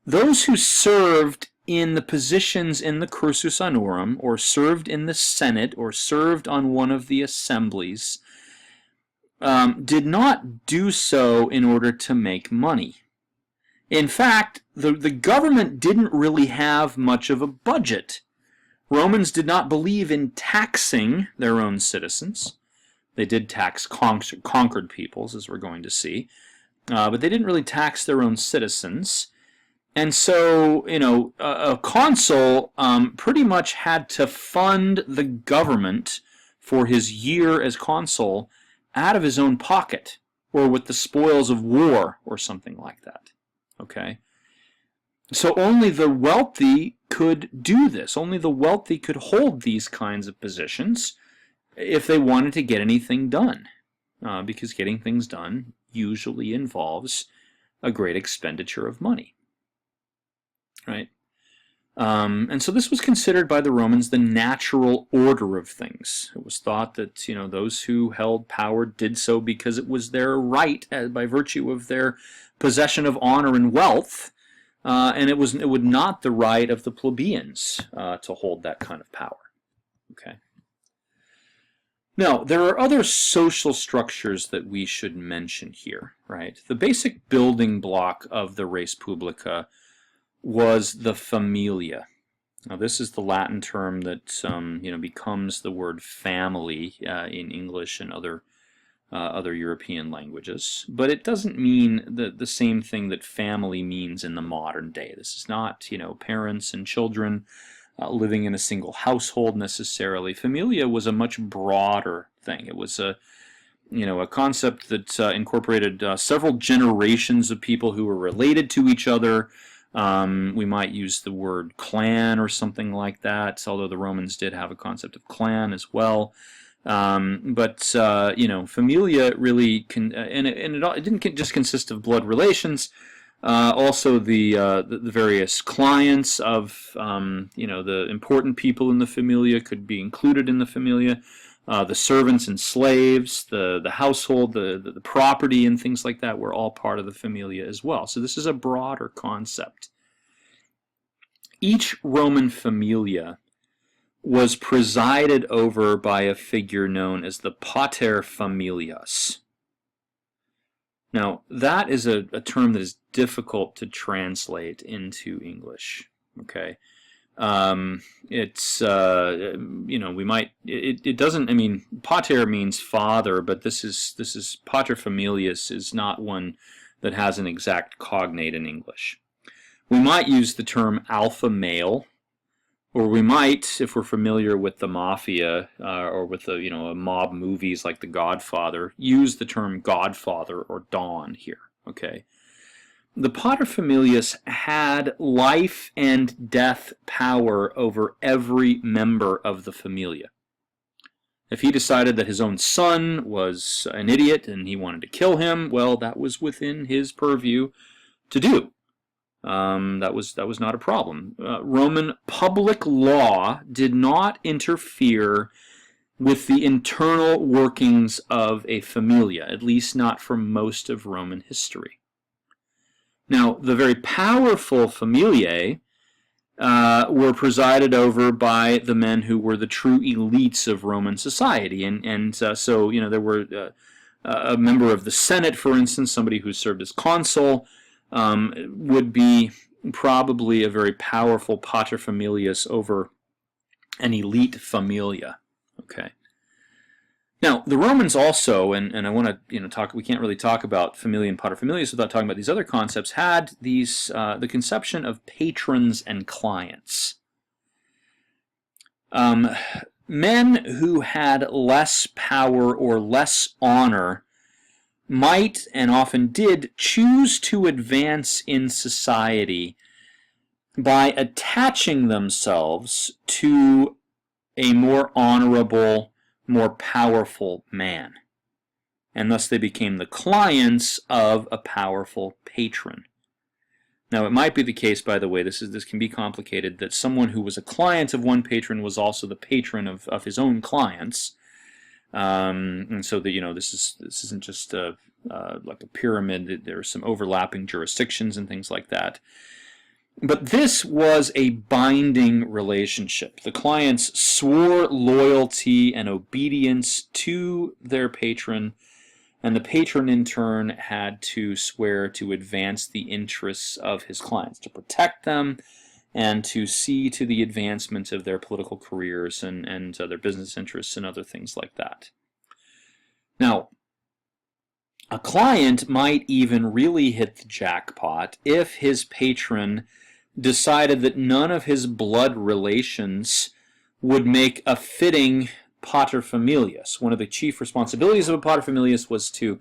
Those who served in the positions in the cursus honorum, or served in the Senate, or served on one of the assemblies, did not do so in order to make money. In fact, the government didn't really have much of a budget. Romans did not believe in taxing their own citizens. They did tax conquered peoples, as we're going to see, but they didn't really tax their own citizens. And so, a consul pretty much had to fund the government for his year as consul out of his own pocket, or with the spoils of war, or something like that. Okay? So only the wealthy could do this. Only the wealthy could hold these kinds of positions if they wanted to get anything done, because getting things done usually involves a great expenditure of money. Right? And so this was considered by the Romans the natural order of things. It was thought that those who held power did so because it was their right, by virtue of their possession of honor and wealth, and it would not the right of the plebeians to hold that kind of power. Okay. Now, there are other social structures that we should mention here, right? The basic building block of the res publica was the familia. Now, this is the Latin term that becomes the word family in English and other European languages, but it doesn't mean the same thing that family means in the modern day. This is not parents and children living in a single household necessarily. Familia was a much broader thing. It was a concept that incorporated several generations of people who were related to each other. We might use the word clan or something like that, although the Romans did have a concept of clan as well. But familia really it didn't just consist of blood relations. Also the various clients of the important people in the familia could be included in the familia. The servants and slaves, the household, the property and things like that were all part of the familia as well. So this is a broader concept. Each Roman familia was presided over by a figure known as the paterfamilias. Now, that is a term that is difficult to translate into English. Okay, it's we might it doesn't. I mean, pater means father, but this is paterfamilias is not one that has an exact cognate in English. We might use the term alpha male. Or we might, if we're familiar with the mafia or with the mob movies like The Godfather, use the term Godfather or Don here. Okay, the paterfamilias had life and death power over every member of the familia. If he decided that his own son was an idiot and he wanted to kill him, well, that was within his purview to do. That was not a problem. Roman public law did not interfere with the internal workings of a familia, at least not for most of Roman history. Now, the very powerful familiae were presided over by the men who were the true elites of Roman society, and so there were a member of the Senate, for instance, somebody who served as consul. Would be probably a very powerful paterfamilias over an elite familia. Okay. Now, the Romans also, and I want to talk. We can't really talk about familia and paterfamilias without talking about these other concepts. Had these the conception of patrons and clients. Men who had less power or less honor might, and often did, choose to advance in society by attaching themselves to a more honorable, more powerful man. And thus they became the clients of a powerful patron. Now, it might be the case, by the way, this can be complicated, that someone who was a client of one patron was also the patron of his own clients. And so that, this isn't just like a pyramid. There are some overlapping jurisdictions and things like that. But this was a binding relationship. The clients swore loyalty and obedience to their patron, and the patron in turn had to swear to advance the interests of his clients, to protect them, and to see to the advancement of their political careers and their business interests and other things like that. Now, a client might even really hit the jackpot if his patron decided that none of his blood relations would make a fitting paterfamilias. One of the chief responsibilities of a paterfamilias was to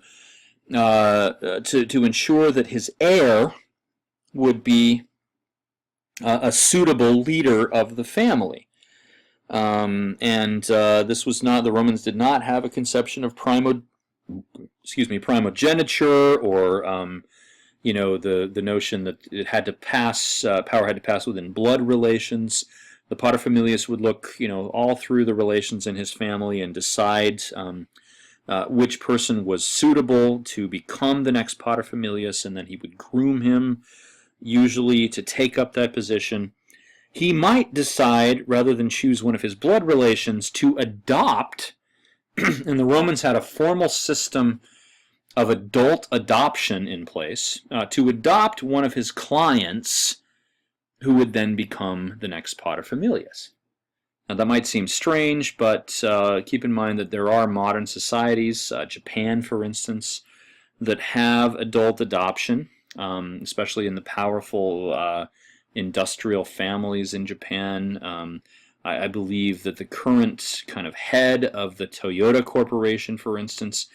ensure that his heir would be a suitable leader of the family. This was not, the Romans did not have a conception of primogeniture, or the notion that it had to pass, power had to pass within blood relations. The paterfamilias would look, all through the relations in his family and decide which person was suitable to become the next paterfamilias, and then he would groom him, usually to take up that position. He might decide, rather than choose one of his blood relations, to adopt, and the Romans had a formal system of adult adoption in place, to adopt one of his clients who would then become the next paterfamilias. Now that might seem strange, but keep in mind that there are modern societies, Japan for instance, that have adult adoption, especially in the powerful industrial families in Japan. I believe that the current kind of head of the Toyota Corporation, for instance,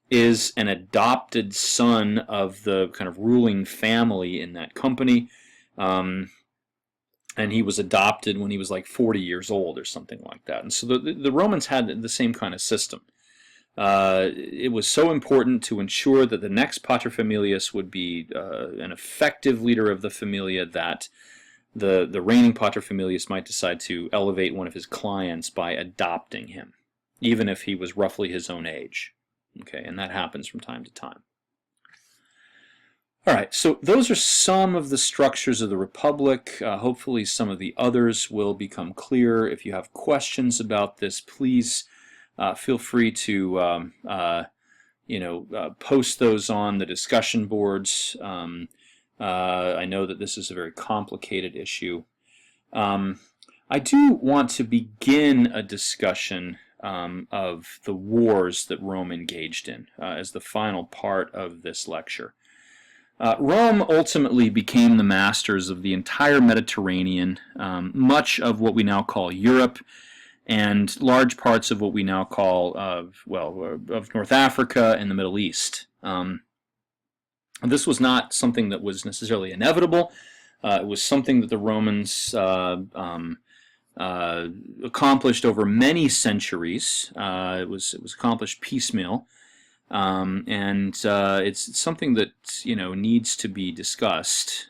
is an adopted son of the kind of ruling family in that company. And he was adopted when he was like 40 years old or something like that. And so the Romans had the same kind of system. It was so important to ensure that the next paterfamilias would be an effective leader of the familia that the reigning paterfamilias might decide to elevate one of his clients by adopting him, even if he was roughly his own age. Okay, and that happens from time to time. All right, so those are some of the structures of the Republic. Hopefully some of the others will become clear. If you have questions about this, please feel free to post those on the discussion boards. I know that this is a very complicated issue. I do want to begin a discussion of the wars that Rome engaged in as the final part of this lecture. Rome ultimately became the masters of the entire Mediterranean, much of what we now call Europe, and large parts of what we now call, of North Africa and the Middle East. This was not something that was necessarily inevitable. It was something that the Romans accomplished over many centuries. It was accomplished piecemeal. It's something that needs to be discussed,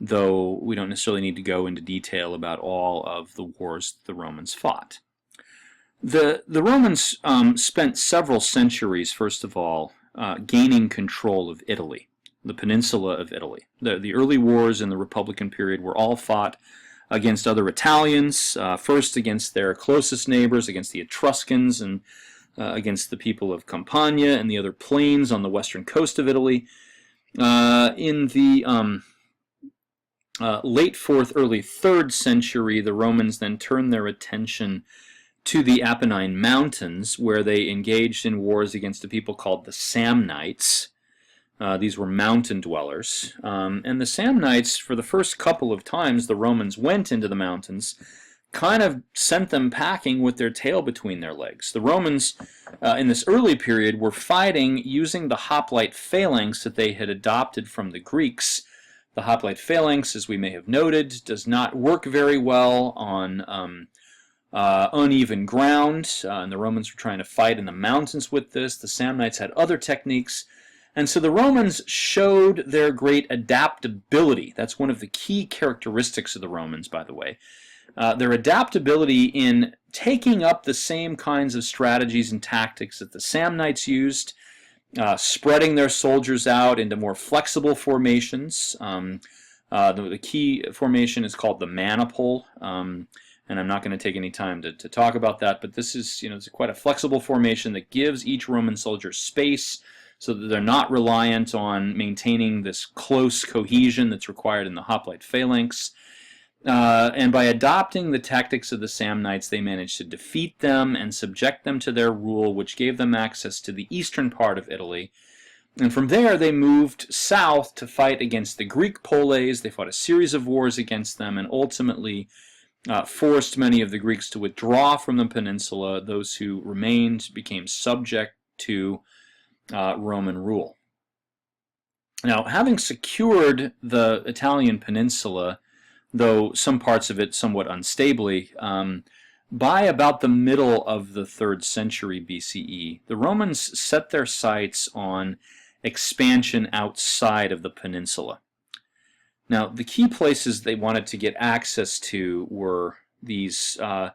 though we don't necessarily need to go into detail about all of the wars that the Romans fought. The Romans spent several centuries, first of all, gaining control of Italy, the peninsula of Italy. The early wars in the Republican period were all fought against other Italians, first against their closest neighbors, against the Etruscans, and against the people of Campania and the other plains on the western coast of Italy. In the late 4th, early 3rd century, the Romans then turned their attention to the Apennine Mountains, where they engaged in wars against a people called the Samnites. These were mountain dwellers. And the Samnites, for the first couple of times the Romans went into the mountains, kind of sent them packing with their tail between their legs. The Romans, in this early period, were fighting using the hoplite phalanx that they had adopted from the Greeks. The hoplite phalanx, as we may have noted, does not work very well on uneven ground, and the Romans were trying to fight in the mountains with this. The Samnites had other techniques, and so the Romans showed their great adaptability. That's one of the key characteristics of the Romans, by the way. Their adaptability in taking up the same kinds of strategies and tactics that the Samnites used, spreading their soldiers out into more flexible formations. The key formation is called the maniple, and I'm not going to take any time to talk about that, but this is, it's quite a flexible formation that gives each Roman soldier space so that they're not reliant on maintaining this close cohesion that's required in the hoplite phalanx. And by adopting the tactics of the Samnites, they managed to defeat them and subject them to their rule, which gave them access to the eastern part of Italy. And from there, they moved south to fight against the Greek poles. They fought a series of wars against them and ultimately forced many of the Greeks to withdraw from the peninsula. Those who remained became subject to Roman rule. Now, having secured the Italian peninsula, though some parts of it somewhat unstably, by about the middle of the 3rd century BCE, the Romans set their sights on expansion outside of the peninsula. Now, the key places they wanted to get access to were these kind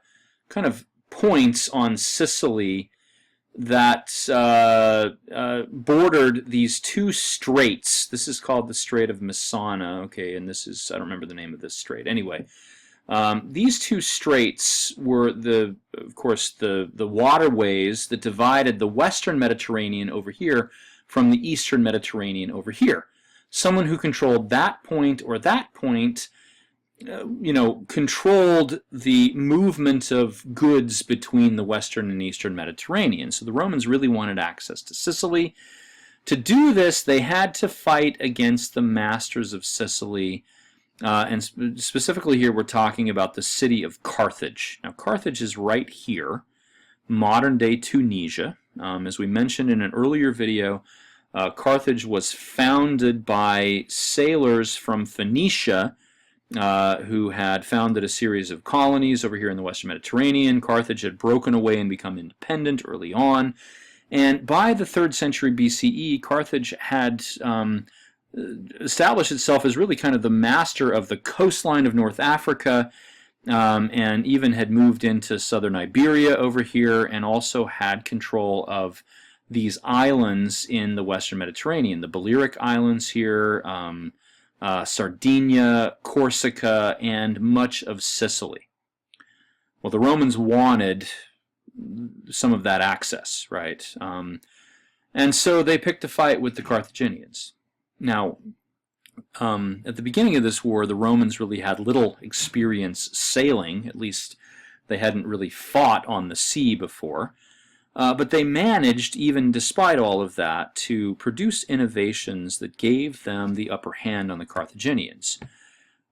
of points on Sicily that bordered these two straits. This is called the Strait of Messana, okay, and this is, I don't remember the name of this strait. Anyway, these two straits were, of course, the waterways that divided the Western Mediterranean over here from the Eastern Mediterranean over here. Someone who controlled that point or that point controlled the movement of goods between the Western and Eastern Mediterranean. So the Romans really wanted access to Sicily. To do this, they had to fight against the masters of Sicily, and specifically here we're talking about the city of Carthage. Now Carthage is right here, modern-day Tunisia. As we mentioned in an earlier video, Carthage was founded by sailors from Phoenicia, who had founded a series of colonies over here in the Western Mediterranean. Carthage had broken away and become independent early on. And by the 3rd century BCE, Carthage had established itself as really kind of the master of the coastline of North Africa, and even had moved into southern Iberia over here, and also had control of these islands in the Western Mediterranean, the Balearic Islands here, Sardinia, Corsica, and much of Sicily. Well, the Romans wanted some of that access, right? And so they picked a fight with the Carthaginians. Now, at the beginning of this war, the Romans really had little experience sailing. At least they hadn't really fought on the sea before. But they managed, even despite all of that, to produce innovations that gave them the upper hand on the Carthaginians.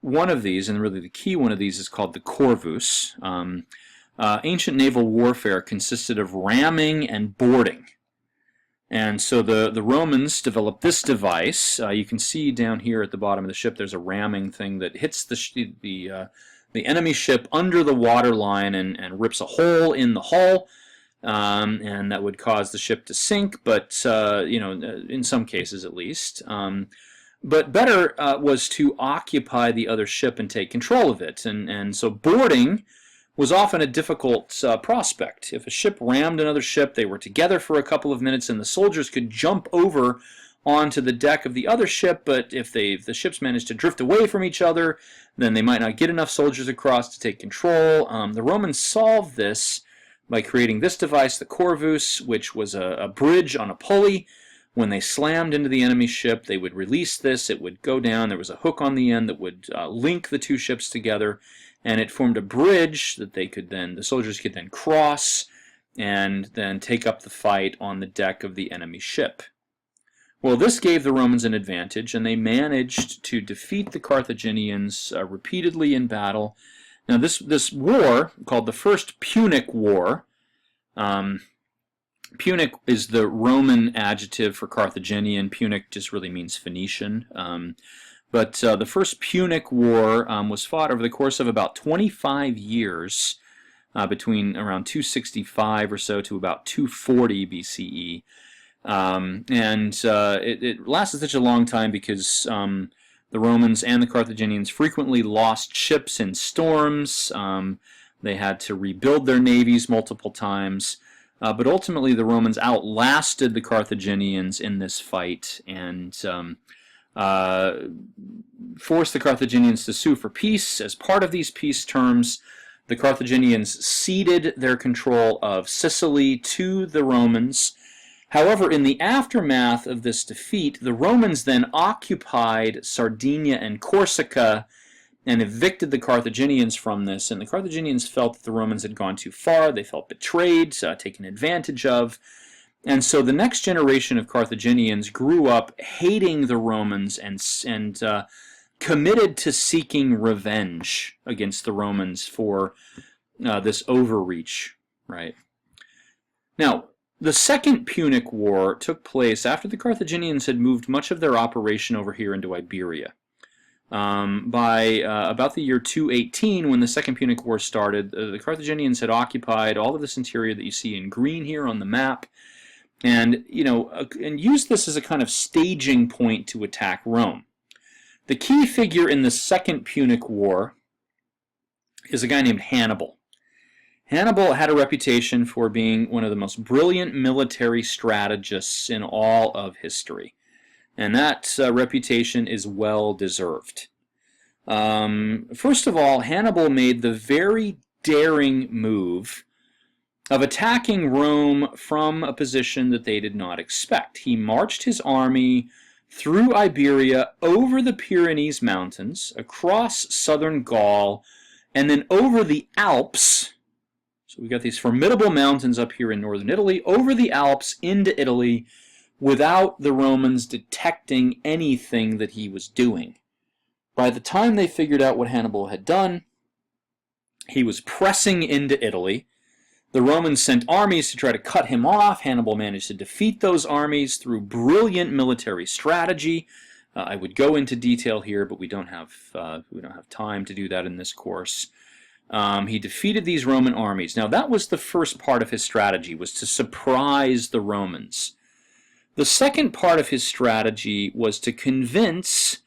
One of these, and really the key one of these, is called the corvus. Ancient naval warfare consisted of ramming and boarding. And so the Romans developed this device. You can see down here at the bottom of the ship there's a ramming thing that hits the enemy ship under the waterline and rips a hole in the hull. And that would cause the ship to sink, but in some cases at least. But better was to occupy the other ship and take control of it. And so boarding was often a difficult prospect. If a ship rammed another ship, they were together for a couple of minutes, and the soldiers could jump over onto the deck of the other ship, but if the ships managed to drift away from each other, then they might not get enough soldiers across to take control. The Romans solved this by creating this device, the corvus, which was a bridge on a pulley. When they slammed into the enemy ship, they would release this, it would go down, there was a hook on the end that would link the two ships together, and it formed a bridge that the soldiers could then cross and then take up the fight on the deck of the enemy ship. Well, this gave the Romans an advantage, and they managed to defeat the Carthaginians repeatedly in battle. Now, this war, called the First Punic War, Punic is the Roman adjective for Carthaginian. Punic just really means Phoenician. But the First Punic War was fought over the course of about 25 years, between around 265 or so to about 240 BCE. It lasted such a long time because the Romans and the Carthaginians frequently lost ships in storms. They had to rebuild their navies multiple times. But ultimately, the Romans outlasted the Carthaginians in this fight and forced the Carthaginians to sue for peace. As part of these peace terms, the Carthaginians ceded their control of Sicily to the Romans. However, in the aftermath of this defeat, the Romans then occupied Sardinia and Corsica and evicted the Carthaginians from this, and the Carthaginians felt that the Romans had gone too far. They felt betrayed, taken advantage of, and so the next generation of Carthaginians grew up hating the Romans and committed to seeking revenge against the Romans for this overreach, right? Now, the Second Punic War took place after the Carthaginians had moved much of their operation over here into Iberia. By about the year 218, when the Second Punic War started, the Carthaginians had occupied all of this interior that you see in green here on the map, and used this as a kind of staging point to attack Rome. The key figure in the Second Punic War is a guy named Hannibal. Hannibal had a reputation for being one of the most brilliant military strategists in all of history. And that reputation is well deserved. First of all, Hannibal made the very daring move of attacking Rome from a position that they did not expect. He marched his army through Iberia, over the Pyrenees Mountains, across southern Gaul, and then over the Alps. So we've got these formidable mountains up here in northern Italy, over the Alps into Italy, without the Romans detecting anything that he was doing. By the time they figured out what Hannibal had done, he was pressing into Italy. The Romans sent armies to try to cut him off. Hannibal managed to defeat those armies through brilliant military strategy. I would go into detail here, but we don't have time to do that in this course. He defeated these Roman armies. Now, that was the first part of his strategy, was to surprise the Romans. The second part of his strategy was to convince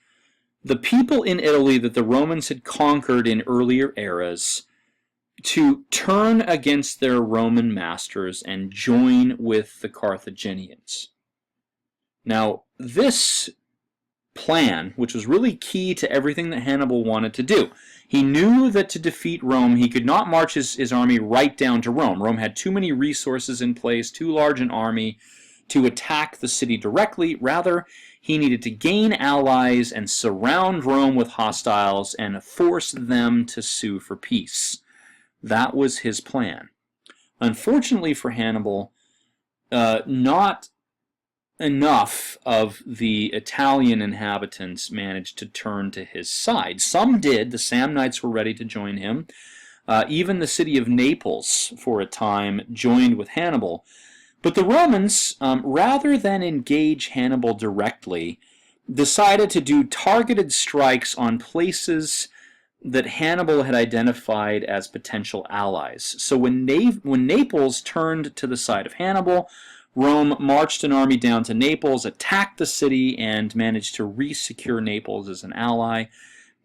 the people in Italy that the Romans had conquered in earlier eras to turn against their Roman masters and join with the Carthaginians. Now, this plan, which was really key to everything that Hannibal wanted to do, he knew that to defeat Rome, he could not march his army right down to Rome. Rome had too many resources in place, too large an army to attack the city directly. Rather, he needed to gain allies and surround Rome with hostiles and force them to sue for peace. That was his plan. Unfortunately for Hannibal, not enough of the Italian inhabitants managed to turn to his side. Some did. The Samnites were ready to join him. Even the city of Naples, for a time, joined with Hannibal. But the Romans, rather than engage Hannibal directly, decided to do targeted strikes on places that Hannibal had identified as potential allies. So when Naples turned to the side of Hannibal, Rome marched an army down to Naples, attacked the city, and managed to re-secure Naples as an ally,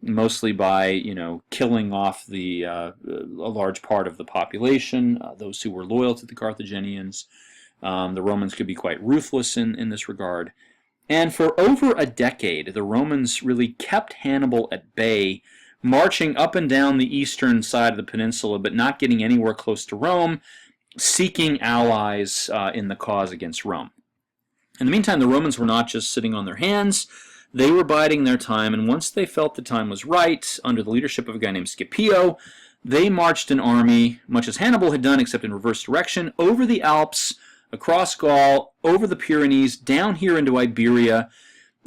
mostly by, killing off a large part of the population, those who were loyal to the Carthaginians. The Romans could be quite ruthless in this regard. And for over a decade, the Romans really kept Hannibal at bay, marching up and down the eastern side of the peninsula, but not getting anywhere close to Rome, seeking allies in the cause against Rome. In the meantime, the Romans were not just sitting on their hands. They were biding their time, and once they felt the time was right, under the leadership of a guy named Scipio, they marched an army, much as Hannibal had done, except in reverse direction, over the Alps, across Gaul, over the Pyrenees, down here into Iberia,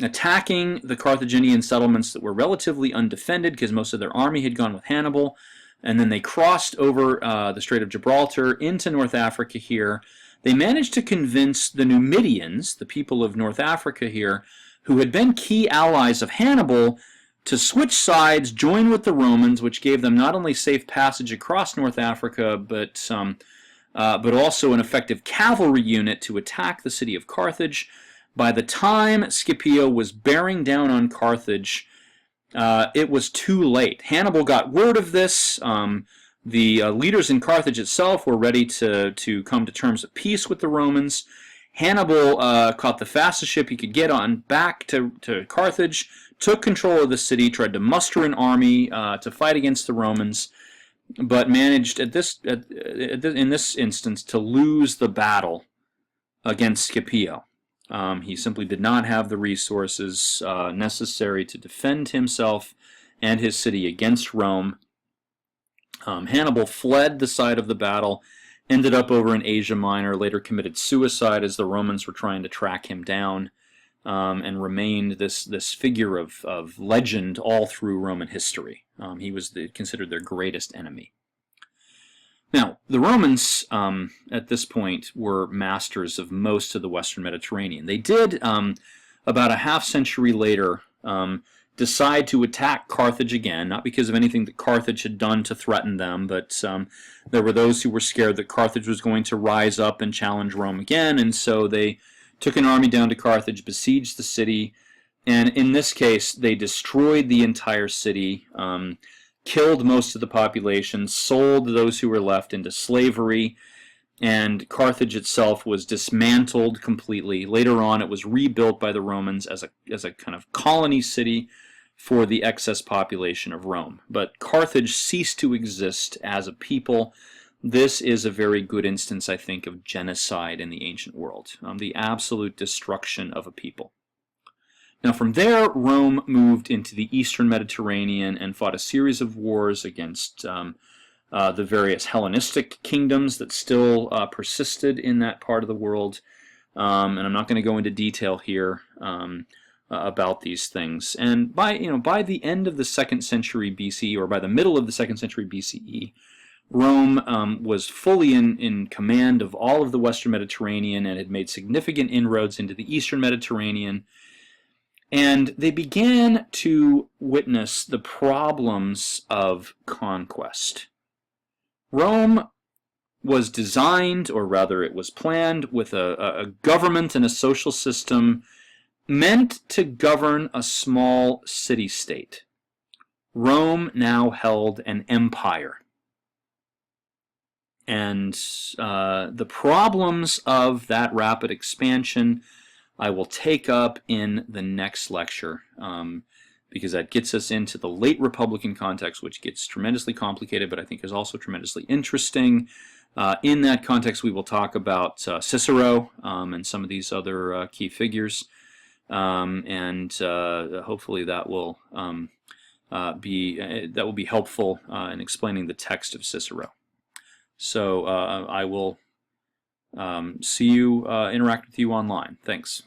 attacking the Carthaginian settlements that were relatively undefended because most of their army had gone with Hannibal. And then they crossed over the Strait of Gibraltar into North Africa here. They managed to convince the Numidians, the people of North Africa here, who had been key allies of Hannibal, to switch sides, join with the Romans, which gave them not only safe passage across North Africa, but also an effective cavalry unit to attack the city of Carthage. By the time Scipio was bearing down on Carthage, it was too late. Hannibal got word of this. The leaders in Carthage itself were ready to come to terms of peace with the Romans. Hannibal caught the fastest ship he could get on back to Carthage, took control of the city, tried to muster an army to fight against the Romans, but managed in this instance to lose the battle against Scipio. He simply did not have the resources necessary to defend himself and his city against Rome. Hannibal fled the site of the battle, ended up over in Asia Minor, later committed suicide as the Romans were trying to track him down, and remained this figure of legend all through Roman history. He was considered their greatest enemy. Now, the Romans, at this point, were masters of most of the Western Mediterranean. They did, about a half century later, decide to attack Carthage again, not because of anything that Carthage had done to threaten them, but there were those who were scared that Carthage was going to rise up and challenge Rome again, and so they took an army down to Carthage, besieged the city, and in this case, they destroyed the entire city, killed most of the population, sold those who were left into slavery, and Carthage itself was dismantled completely. Later on, it was rebuilt by the Romans as a kind of colony city for the excess population of Rome. But Carthage ceased to exist as a people. This is a very good instance, I think, of genocide in the ancient world, the absolute destruction of a people. Now, from there, Rome moved into the eastern Mediterranean and fought a series of wars against the various Hellenistic kingdoms that still persisted in that part of the world. And I'm not going to go into detail here about these things. And by the end of the 2nd century BCE, or by the middle of the 2nd century BCE, Rome was fully in command of all of the Western Mediterranean and had made significant inroads into the Eastern Mediterranean. And they began to witness the problems of conquest. Rome was designed, or rather it was planned, with a government and a social system meant to govern a small city-state. Rome now held an empire. And the problems of that rapid expansion I will take up in the next lecture, because that gets us into the late Republican context, which gets tremendously complicated, but I think is also tremendously interesting. In that context, we will talk about Cicero and some of these other key figures, and hopefully that will be helpful in explaining the text of Cicero. So I will interact with you online. Thanks.